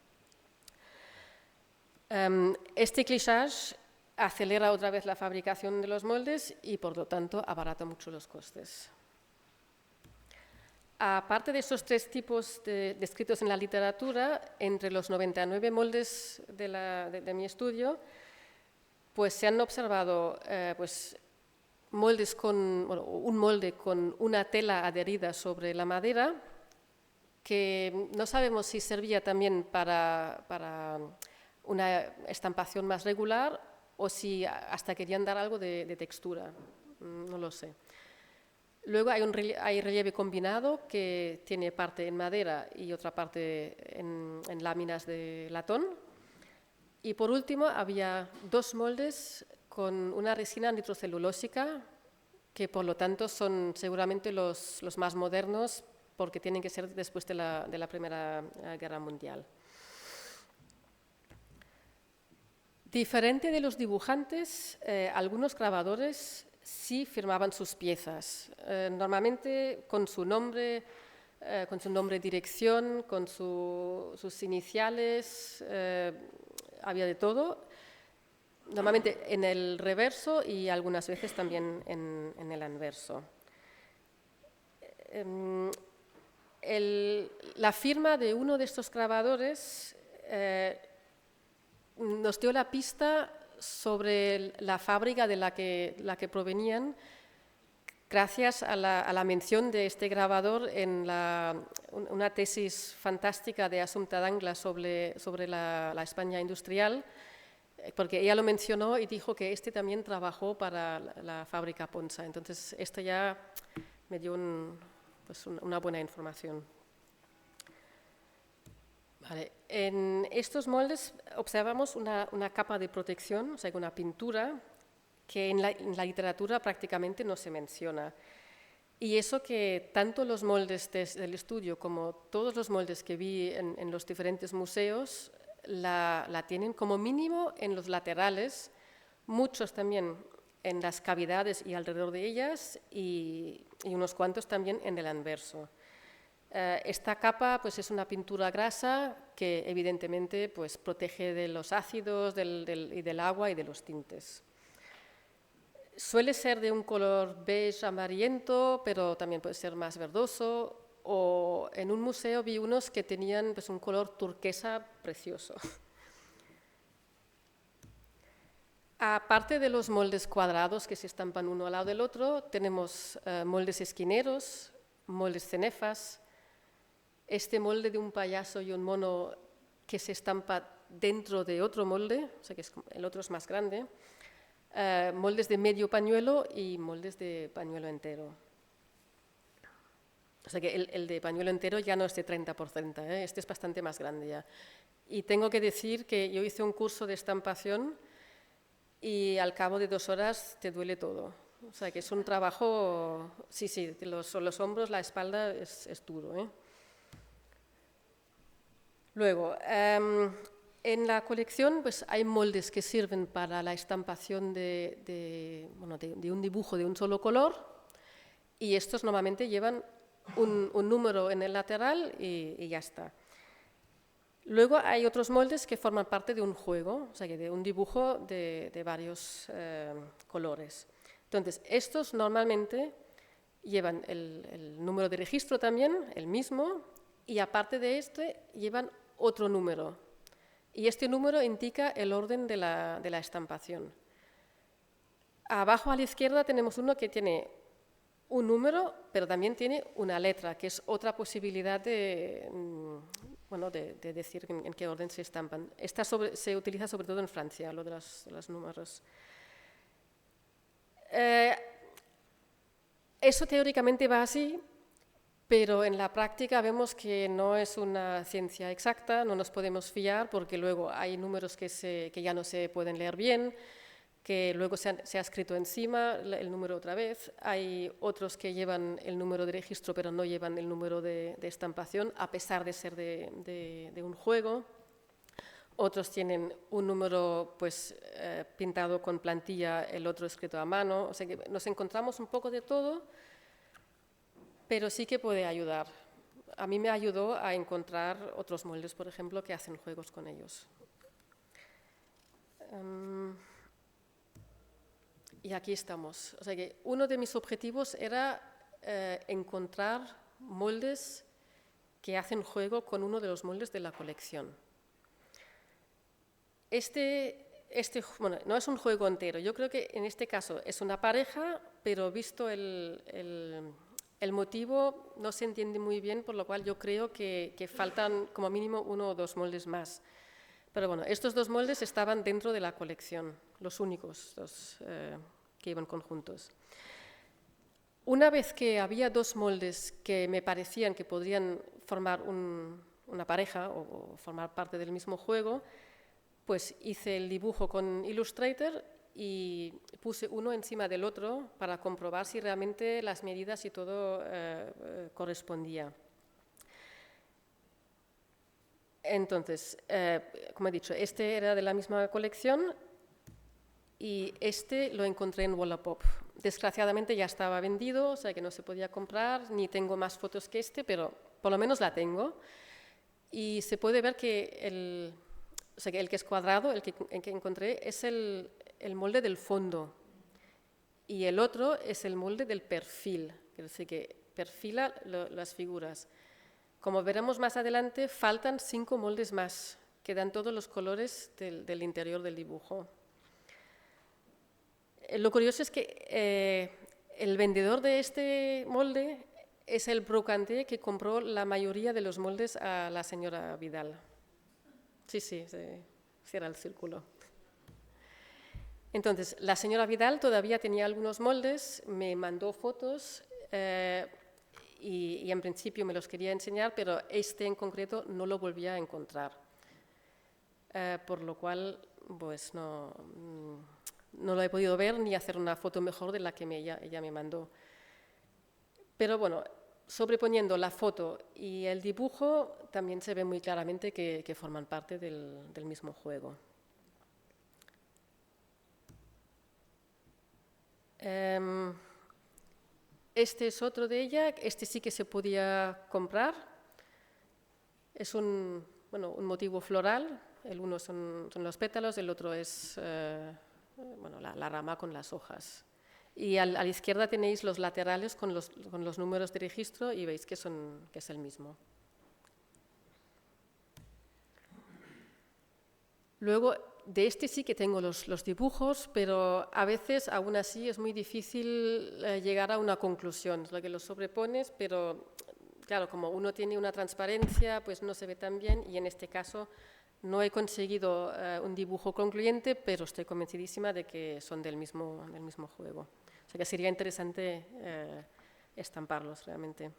Este clichage acelera otra vez la fabricación de los moldes y por lo tanto abarata mucho los costes. Aparte de estos tres tipos descritos en la literatura, entre los 99 moldes de mi estudio, pues se han observado pues, un molde con una tela adherida sobre la madera, que no sabemos si servía también para una estampación más regular o si hasta querían dar algo de textura, no lo sé. Luego hay relieve combinado que tiene parte en madera y otra parte en láminas de latón. Y por último había dos moldes con una resina nitrocelulósica, que por lo tanto son seguramente los más modernos, porque tienen que ser después de la Primera Guerra Mundial. Diferente de los dibujantes, algunos grabadores sí firmaban sus piezas, normalmente con su nombre, dirección, con sus iniciales, había de todo. Normalmente en el reverso y algunas veces también en el anverso. La firma de uno de estos grabadores nos dio la pista sobre la fábrica de la que provenían, gracias a la mención de este grabador en una tesis fantástica de Assumpta Dangla sobre la España industrial, porque ella lo mencionó y dijo que este también trabajó para la fábrica Ponsa. Entonces, esto ya me dio una buena información. Vale. En estos moldes observamos una capa de protección, o sea, una pintura, que en la literatura prácticamente no se menciona. Y eso que tanto los moldes del estudio como todos los moldes que vi en los diferentes museos la tienen como mínimo en los laterales, muchos también en las cavidades y alrededor de ellas y unos cuantos también en el anverso. Esta capa pues, es una pintura grasa que evidentemente pues, protege de los ácidos y del agua y de los tintes. Suele ser de un color beige amarillento, pero también puede ser más verdoso, o en un museo vi unos que tenían pues, un color turquesa precioso. Aparte de los moldes cuadrados que se estampan uno al lado del otro, tenemos moldes esquineros, moldes cenefas, este molde de un payaso y un mono que se estampa dentro de otro molde, o sea que el otro es más grande, moldes de medio pañuelo y moldes de pañuelo entero. O sea que el de pañuelo entero ya no es de 30%, este es bastante más grande ya. Y tengo que decir que yo hice un curso de estampación y al cabo de 2 horas te duele todo. O sea que es un trabajo, sí, los hombros, la espalda es duro. Luego, en la colección pues, hay moldes que sirven para la estampación de un dibujo de un solo color y estos normalmente llevan un número en el lateral y ya está. Luego hay otros moldes que forman parte de un juego, o sea, de un dibujo de varios colores. Entonces, estos normalmente llevan el número de registro también, el mismo, y aparte de este llevan otro número. Y este número indica el orden de la estampación. Abajo a la izquierda tenemos uno que tiene un número, pero también tiene una letra, que es otra posibilidad de decir en qué orden se estampan. Esta se utiliza sobre todo en Francia, lo de los números. Eso teóricamente va así, pero en la práctica vemos que no es una ciencia exacta, no nos podemos fiar porque luego hay números que ya no se pueden leer bien, que luego se ha escrito encima el número otra vez. Hay otros que llevan el número de registro pero no llevan el número de estampación, a pesar de ser de un juego. Otros tienen un número pues, pintado con plantilla, el otro escrito a mano. O sea que nos encontramos un poco de todo, pero sí que puede ayudar. A mí me ayudó a encontrar otros moldes, por ejemplo, que hacen juegos con ellos. Y aquí estamos. O sea que uno de mis objetivos era encontrar moldes que hacen juego con uno de los moldes de la colección. Bueno, no es un juego entero. Yo creo que en este caso es una pareja, pero visto el motivo no se entiende muy bien, por lo cual yo creo que faltan como mínimo 1 o 2 moldes más. Pero bueno, estos 2 moldes estaban dentro de la colección, los únicos que iban conjuntos. Una vez que había 2 moldes que me parecían que podrían formar una pareja o formar parte del mismo juego, pues hice el dibujo con Illustrator y puse uno encima del otro para comprobar si realmente las medidas y todo correspondía. Entonces, como he dicho, este era de la misma colección y este lo encontré en Wallapop. Desgraciadamente ya estaba vendido, o sea que no se podía comprar, ni tengo más fotos que este, pero por lo menos la tengo. Y se puede ver que el que es cuadrado, el que encontré, es el molde del fondo y el otro es el molde del perfil, es decir, que perfila las figuras. Como veremos más adelante, faltan 5 moldes más que dan todos los colores del interior del dibujo. Lo curioso es que el vendedor de este molde es el brocante que compró la mayoría de los moldes a la señora Vidal. Sí, se cierra el círculo. Entonces, la señora Vidal todavía tenía algunos moldes, me mandó fotos y en principio me los quería enseñar, pero este en concreto no lo volvía a encontrar. Por lo cual, pues no lo he podido ver ni hacer una foto mejor de la que ella me mandó. Pero bueno, sobreponiendo la foto y el dibujo, también se ve muy claramente que forman parte del mismo juego. Este es otro de ella, este sí que se podía comprar. Es un motivo floral, el uno son los pétalos, el otro es la rama con las hojas. Y a la izquierda tenéis los laterales con los números de registro y veis que es el mismo. Luego, de este sí que tengo los dibujos, pero a veces aún así es muy difícil llegar a una conclusión. Es lo que los sobrepones, pero claro, como uno tiene una transparencia, pues no se ve tan bien y en este caso no he conseguido un dibujo concluyente, pero estoy convencidísima de que son del mismo juego. O sea que sería interesante estamparlos realmente.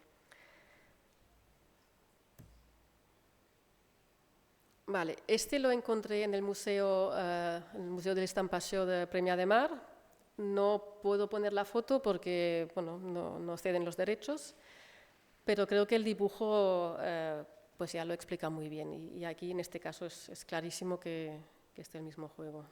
Vale, este lo encontré en el Museo del Estampació de Premià de Mar. No puedo poner la foto porque no ceden los derechos, pero creo que el dibujo pues ya lo explica muy bien y aquí en este caso es clarísimo que es el mismo juego.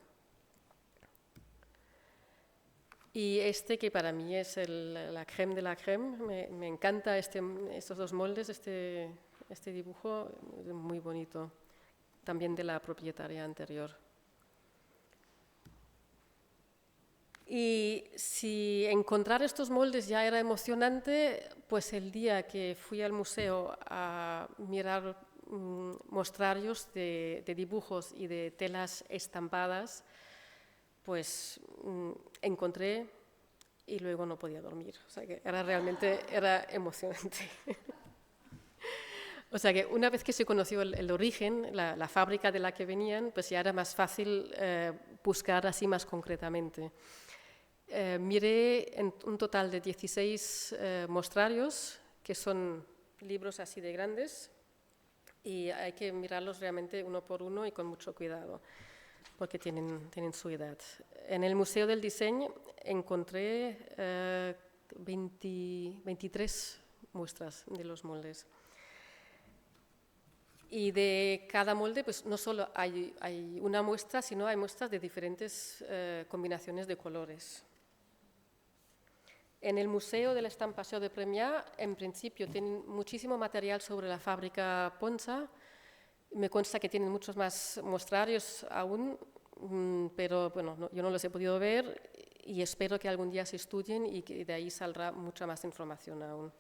Y este que para mí es la crème de la crème, me encanta estos dos moldes, este dibujo es muy bonito, también de la propietaria anterior. Y si encontrar estos moldes ya era emocionante, pues el día que fui al museo a mirar mostrarios de dibujos y de telas estampadas, pues encontré y luego no podía dormir. O sea que realmente era emocionante. O sea que una vez que se conoció el origen, la fábrica de la que venían, pues ya era más fácil buscar así más concretamente. Miré en un total de 16 mostrarios, que son libros así de grandes, y hay que mirarlos realmente uno por uno y con mucho cuidado, porque tienen su edad. En el Museo del Diseño encontré 23 muestras de los moldes. Y de cada molde, pues no solo hay una muestra, sino hay muestras de diferentes combinaciones de colores. En el Museo del Estampació de Premià, en principio, tienen muchísimo material sobre la fábrica Ponsa. Me consta que tienen muchos más mostrarios aún, pero bueno, yo no los he podido ver y espero que algún día se estudien y que de ahí saldrá mucha más información aún.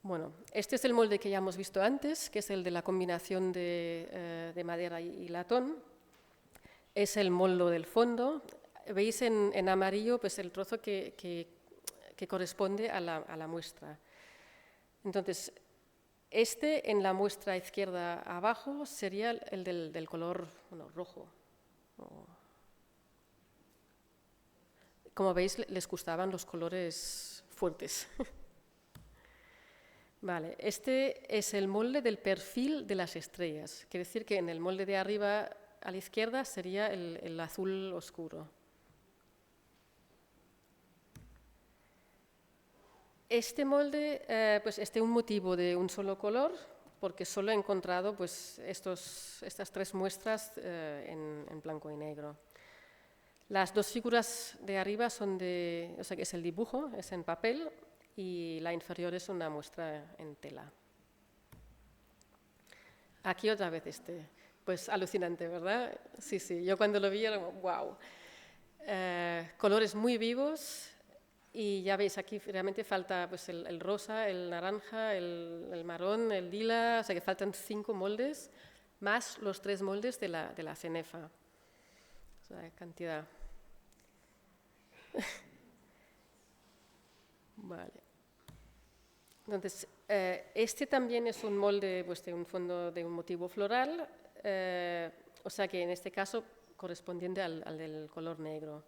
Bueno, este es el molde que ya hemos visto antes, que es el de la combinación de madera y latón. Es el molde del fondo. Veis en amarillo pues, el trozo que corresponde a la muestra. Entonces, este en la muestra izquierda abajo sería el del color rojo. Como veis, les gustaban los colores fuertes. Vale, este es el molde del perfil de las estrellas. Quiere decir que en el molde de arriba a la izquierda sería el azul oscuro. Este molde pues es de un motivo de un solo color, porque solo he encontrado pues, estas tres muestras en blanco y negro. Las dos figuras de arriba son que es el dibujo, es en papel, y la inferior es una muestra en tela. Aquí otra vez pues alucinante, ¿verdad? Sí, yo cuando lo vi era como, wow. Colores muy vivos y ya veis, aquí realmente falta pues, el rosa, el naranja, el marrón, el lila, o sea que faltan 5 moldes, más los 3 moldes de la cenefa. O sea, cantidad. Vale. Entonces, este también es un molde pues, de un fondo de un motivo floral, o sea que en este caso correspondiente al del color negro.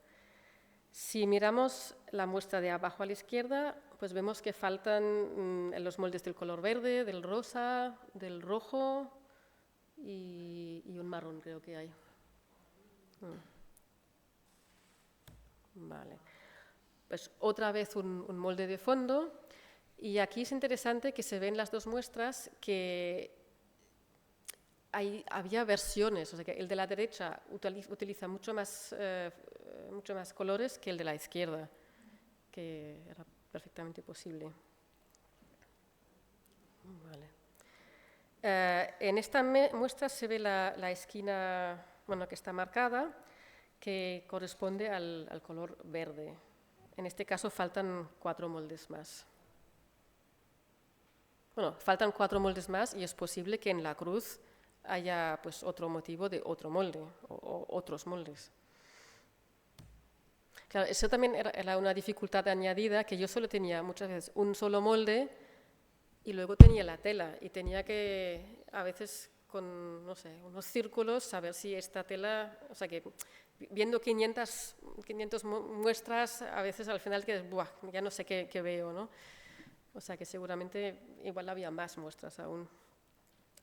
Si miramos la muestra de abajo a la izquierda, pues vemos que faltan los moldes del color verde, del rosa, del rojo y un marrón creo que hay. Vale. Pues otra vez un molde de fondo, y aquí es interesante que se ven las dos muestras que había versiones, o sea que el de la derecha utiliza mucho más colores que el de la izquierda, que era perfectamente posible. Vale. En esta muestra se ve la esquina, bueno, que está marcada, que corresponde al color verde. En este caso faltan 4 moldes más. Bueno, faltan 4 moldes más y es posible que en la cruz haya pues, otro motivo de otro molde o otros moldes. Claro, eso también era una dificultad añadida, que yo solo tenía muchas veces un solo molde y luego tenía la tela y tenía que a veces con, no sé, unos círculos saber si esta tela, o sea que viendo 500 muestras, a veces al final que buah, ya no sé qué veo, ¿no? O sea que seguramente igual había más muestras aún.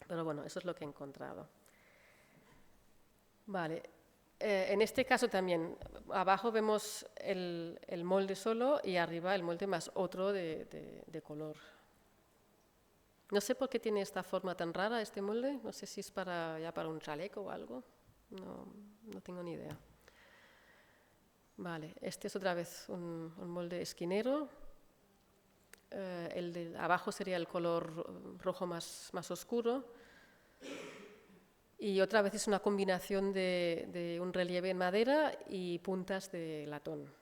Pero bueno, eso es lo que he encontrado. Vale. En este caso también, abajo vemos el molde solo y arriba el molde más otro de color. No sé por qué tiene esta forma tan rara este molde. No sé si es ya para un chaleco o algo. No tengo ni idea. Vale, este es otra vez un molde esquinero. El de abajo sería el color rojo más oscuro. Y otra vez es una combinación de un relieve en madera y puntas de latón.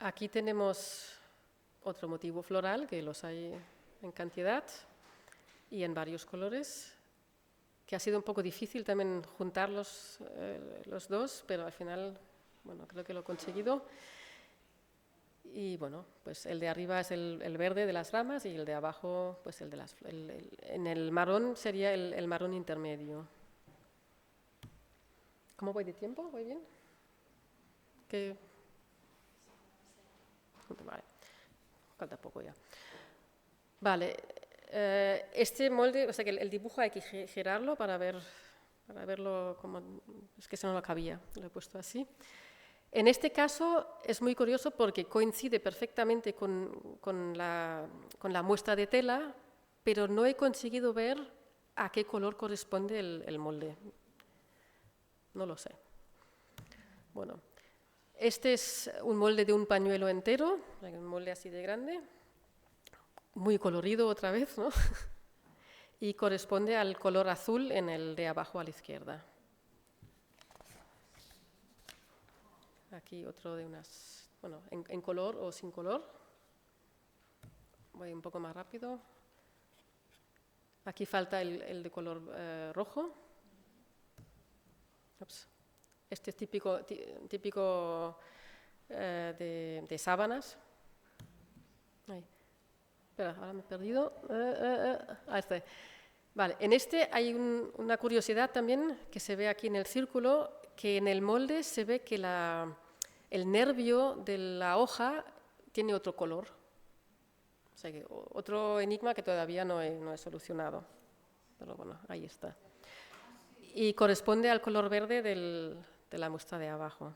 Aquí tenemos otro motivo floral, que los hay en cantidad y en varios colores, que ha sido un poco difícil también juntar los dos, pero al final, bueno, creo que lo he conseguido. Y bueno, pues el de arriba es el verde de las ramas y el de abajo, pues el de en el marrón sería el marrón intermedio. ¿Cómo voy de tiempo? ¿Voy bien? Vale, falta poco ya. Vale, este molde, o sea que el dibujo hay que girarlo para verlo como, es que se no lo cabía, lo he puesto así. En este caso es muy curioso porque coincide perfectamente con la muestra de tela, pero no he conseguido ver a qué color corresponde el molde. No lo sé. Bueno, este es un molde de un pañuelo entero, un molde así de grande, muy colorido otra vez, ¿no? Y corresponde al color azul en el de abajo a la izquierda. Aquí otro de unas, bueno, en color o sin color. Voy un poco más rápido. Aquí falta el de color rojo. Ups. Este es típico de sábanas. Ahí. Espera, ahora me he perdido. Este. Vale, en este hay una curiosidad también que se ve aquí en el círculo, que en el molde se ve que el nervio de la hoja tiene otro color. O sea que otro enigma que todavía no he solucionado. Pero bueno, ahí está. Y corresponde al color verde de la muestra de abajo.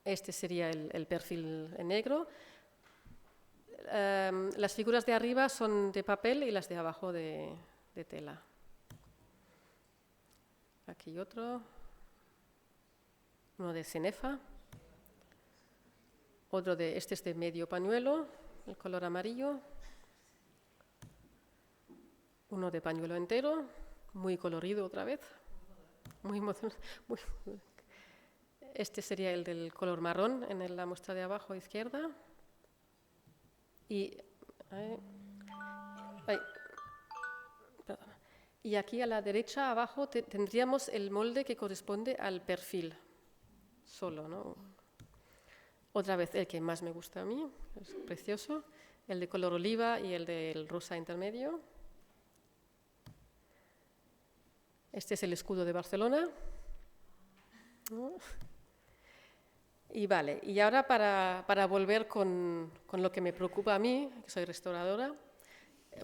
Este sería el perfil en negro. Las figuras de arriba son de papel y las de abajo de tela. Aquí otro. Uno de cenefa. Otro este es de medio pañuelo, el color amarillo. Uno de pañuelo entero, muy colorido otra vez. Este sería el del color marrón en la muestra de abajo izquierda. Y aquí a la derecha abajo tendríamos el molde que corresponde al perfil solo, ¿no? Otra vez el que más me gusta a mí, es precioso, el de color oliva y el del rosa intermedio. Este es el escudo de Barcelona. Y vale, y ahora para volver con lo que me preocupa a mí, que soy restauradora,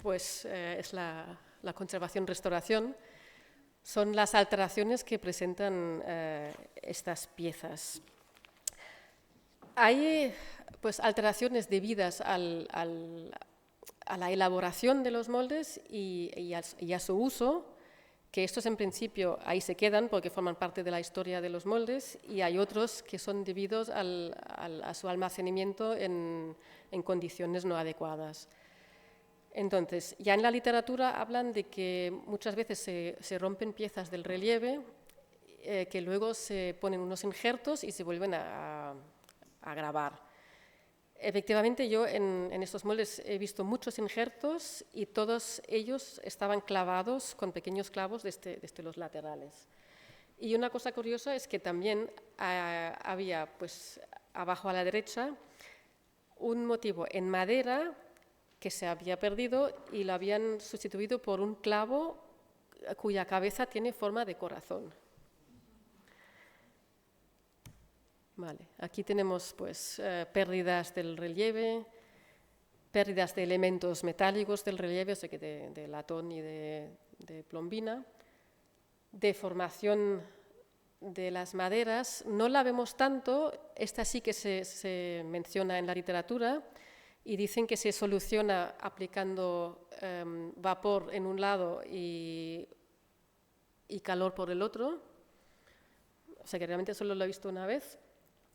pues es la conservación-restauración. Son las alteraciones que presentan estas piezas. Hay pues, alteraciones debidas a la elaboración de los moldes y a su uso, que estos en principio ahí se quedan porque forman parte de la historia de los moldes, y hay otros que son debidos a su almacenamiento en condiciones no adecuadas. Entonces, ya en la literatura hablan de que muchas veces se rompen piezas del relieve, que luego se ponen unos injertos y se vuelven a grabar. Efectivamente, yo en estos moldes he visto muchos injertos y todos ellos estaban clavados con pequeños clavos desde los laterales. Y una cosa curiosa es que también había, pues, abajo a la derecha, un motivo en madera que se había perdido y lo habían sustituido por un clavo cuya cabeza tiene forma de corazón. Vale, aquí tenemos pues, pérdidas del relieve, pérdidas de elementos metálicos del relieve, o sea que de latón y de plombina, deformación de las maderas. No la vemos tanto, esta sí que se menciona en la literatura, y dicen que se soluciona aplicando vapor en un lado y calor por el otro. O sea que realmente solo lo he visto una vez.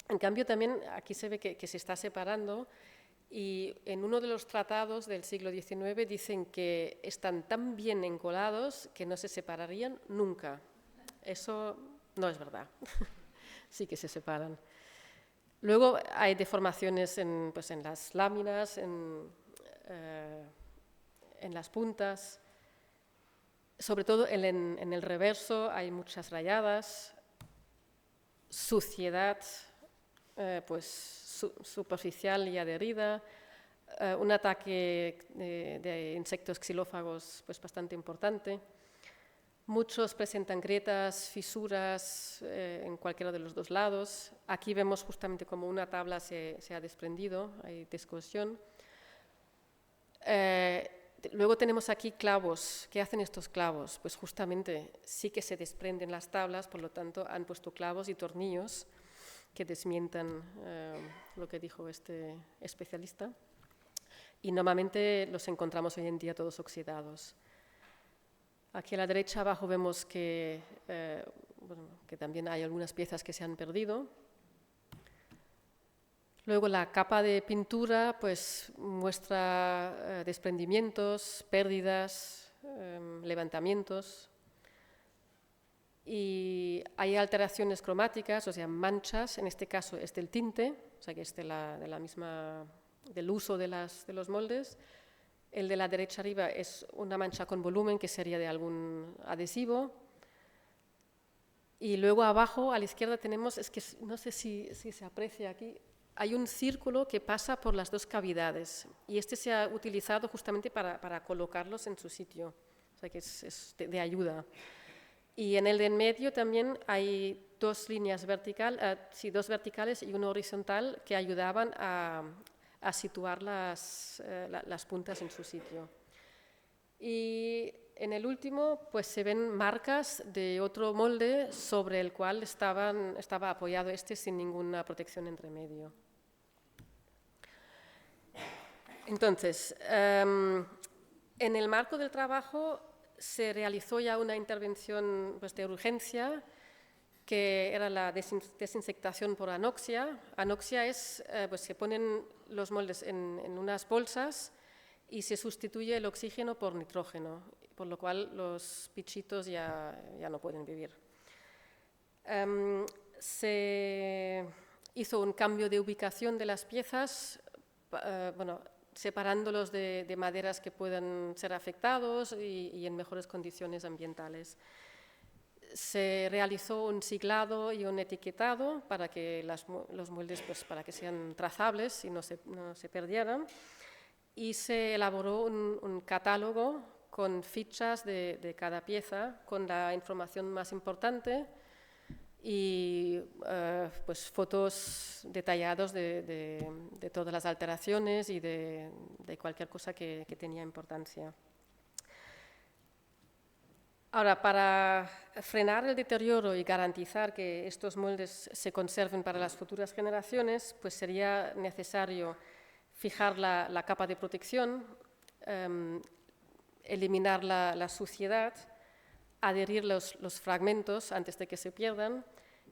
En cambio, también aquí se ve que se está separando, y en uno de los tratados del siglo XIX dicen que están tan bien encolados que no se separarían nunca. Eso no es verdad. Sí que se separan. Luego hay deformaciones pues en las láminas, en las puntas. Sobre todo en el reverso hay muchas rayadas, suciedad pues superficial y adherida, un ataque de insectos xilófagos pues bastante importante. Muchos presentan grietas, fisuras en cualquiera de los dos lados. Aquí vemos justamente como una tabla se ha desprendido, hay descohesión. Luego tenemos aquí clavos. ¿Qué hacen estos clavos? Pues justamente sí que se desprenden las tablas, por lo tanto han puesto clavos y tornillos que desmientan lo que dijo este especialista. Y normalmente los encontramos hoy en día todos oxidados. Aquí a la derecha abajo vemos que también hay algunas piezas que se han perdido. Luego la capa de pintura pues, muestra desprendimientos, pérdidas, levantamientos. Y hay alteraciones cromáticas, o sea, manchas, en este caso es del tinte, o sea que es del uso de los moldes. El de la derecha arriba es una mancha con volumen, que sería de algún adhesivo. Y luego abajo, a la izquierda, tenemos, es que no sé si se aprecia aquí, hay un círculo que pasa por las dos cavidades. Y este se ha utilizado justamente para colocarlos en su sitio, o sea que es de ayuda. Y en el de en medio también hay dos verticales y una horizontal que ayudaban a situar las puntas en su sitio. Y en el último pues se ven marcas de otro molde sobre el cual estaba apoyado sin ninguna protección entre medio. Entonces, en el marco del trabajo se realizó ya una intervención pues, de urgencia, que era la desinsectación por anoxia. Anoxia es, pues se ponen los moldes en unas bolsas y se sustituye el oxígeno por nitrógeno, por lo cual los bichitos ya no pueden vivir. Se hizo un cambio de ubicación de las piezas, separándolos de maderas que puedan ser afectados y en mejores condiciones ambientales. se realizó un siglado y un etiquetado para que los moldes pues, para que sean trazables y no se perdieran. Y se elaboró un catálogo con fichas de cada pieza, con la información más importante y pues, fotos detalladas de todas las alteraciones y de cualquier cosa que tenía importancia. Ahora, para frenar el deterioro y garantizar que estos moldes se conserven para las futuras generaciones, pues sería necesario fijar la capa de protección, eliminar la suciedad, adherir los fragmentos antes de que se pierdan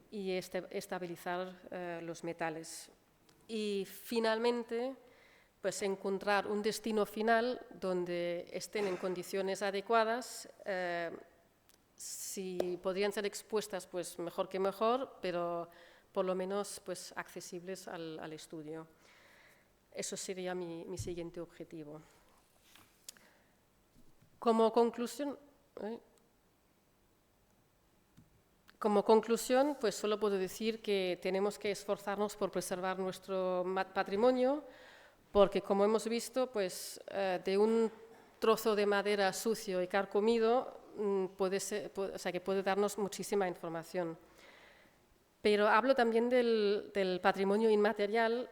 y estabilizar los metales. Y finalmente, pues encontrar un destino final donde estén en condiciones adecuadas. Si podrían ser expuestas, pues mejor que mejor, pero por lo menos pues, accesibles al estudio. Eso sería mi siguiente objetivo. Como conclusión, pues solo puedo decir que tenemos que esforzarnos por preservar nuestro patrimonio, porque como hemos visto, pues, de un trozo de madera sucio y carcomido puede darnos muchísima información. Pero hablo también del patrimonio inmaterial,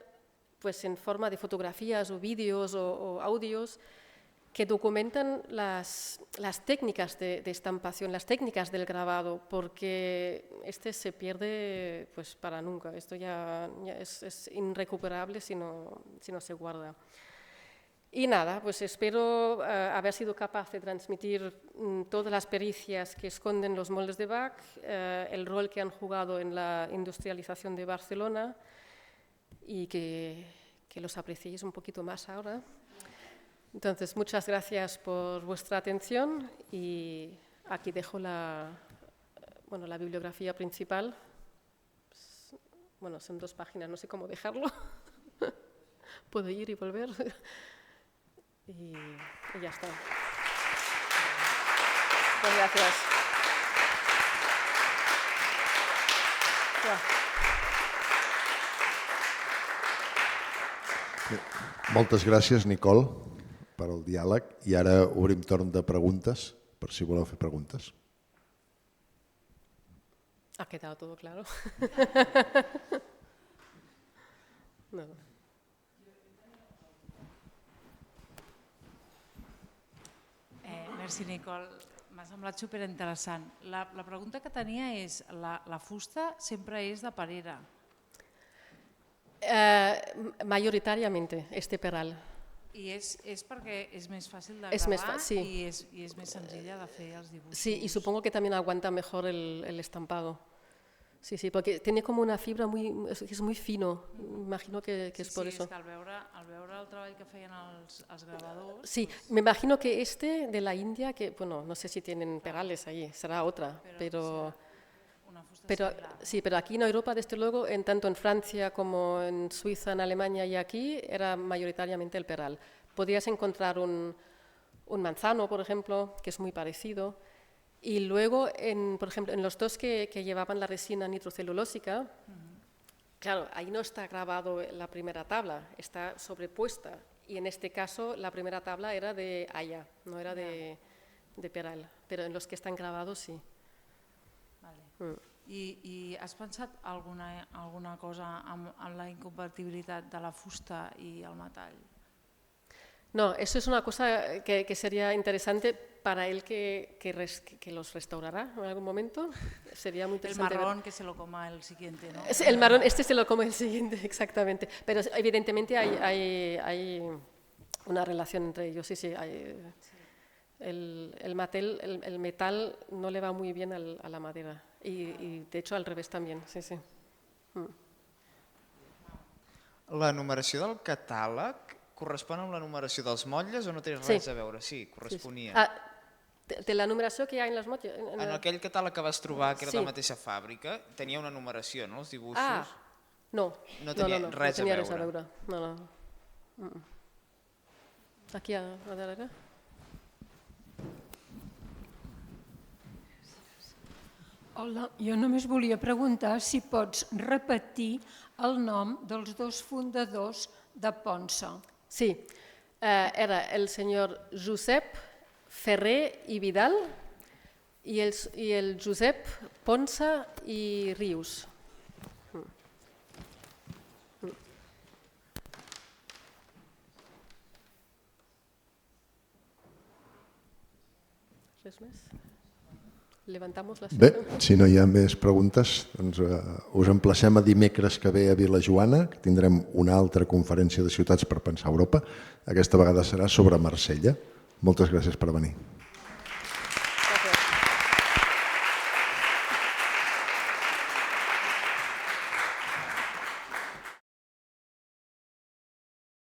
pues en forma de fotografías o vídeos o audios que documentan las técnicas de estampación, las técnicas del grabado, porque se pierde pues, para nunca. Esto ya es irrecuperable si no se guarda. Y nada, pues espero haber sido capaz de transmitir todas las pericias que esconden los moldes de Bach, el rol que han jugado en la industrialización de Barcelona y que los apreciéis un poquito más ahora. Entonces, muchas gracias por vuestra atención y aquí dejo la bibliografía principal. Bueno, son 2 páginas, no sé cómo dejarlo. Puedo ir y volver. Y ya está. Pues gracias. Moltes gràcies, Nicole, per al diàleg. I ara obrim torn de preguntes, per si voleu fer preguntes. ¿Ha quedado todo claro? No. Merci, Nicole. M'ha semblat superinteressant. La pregunta que tenia és, la fusta sempre és de perera? Mayoritariamente, peral. I és perquè és més fàcil de gravar i és més senzilla de fer els dibuixos. Sí, y supongo que también aguanta mejor el estampado. Sí, sí, porque tiene como una fibra es muy fino, imagino que es por eso. Sí, és que al veure el treball que feien els gravadors... Sí, me imagino que de la India, que bueno, no sé si tienen perales ahí, será otra, pero sí, pero aquí en Europa, desde luego, tanto en Francia como en Suiza, en Alemania y aquí, era mayoritariamente el peral. Podrías encontrar un manzano, por ejemplo, que es muy parecido. Y luego, por ejemplo, en los 2 que llevaban la resina nitrocelulósica, claro, ahí no está grabado la primera tabla, está sobrepuesta. Y en este caso, la primera tabla era de haya, no era de peral. Pero en los que están grabados, sí. Vale. I has pensat alguna cosa amb la incompatibilitat de la fusta i el metall? No, eso es una cosa que sería interesante para él que los restaurará en algún momento. Sería muy interesante. El marrón que se lo coma el siguiente, ¿no? El marrón, se lo come el siguiente, exactamente. Pero evidentemente hay una relación entre ellos. Sí, el metal no le va muy bien a la madera. Y de hecho al revés también, sí. La numeració del catàleg correspon amb la numeració dels motlles o no té res a veure? Sí, corresponia. De la numeració que hi ha en les motlles? En aquell catàleg que vas trobar, que era de la mateixa fàbrica, tenia una numeració, no, els dibuixos? No. No tenia res a veure. No. Aquí a darrere. Hola, jo només volia preguntar si pots repetir el nom dels dos fundadors de Ponsa. Sí, era el senyor Josep Ferrer i Vidal i el Josep Ponsa i Rius. Res més? Levantamos la Bé, sessió. si no hi ha més preguntes, doncs us emplacem a dimecres que ve a Vilajoana, que tindrem una altra conferència de ciutats per pensar Europa. Aquesta vegada serà sobre Marsella. Moltes gràcies per venir.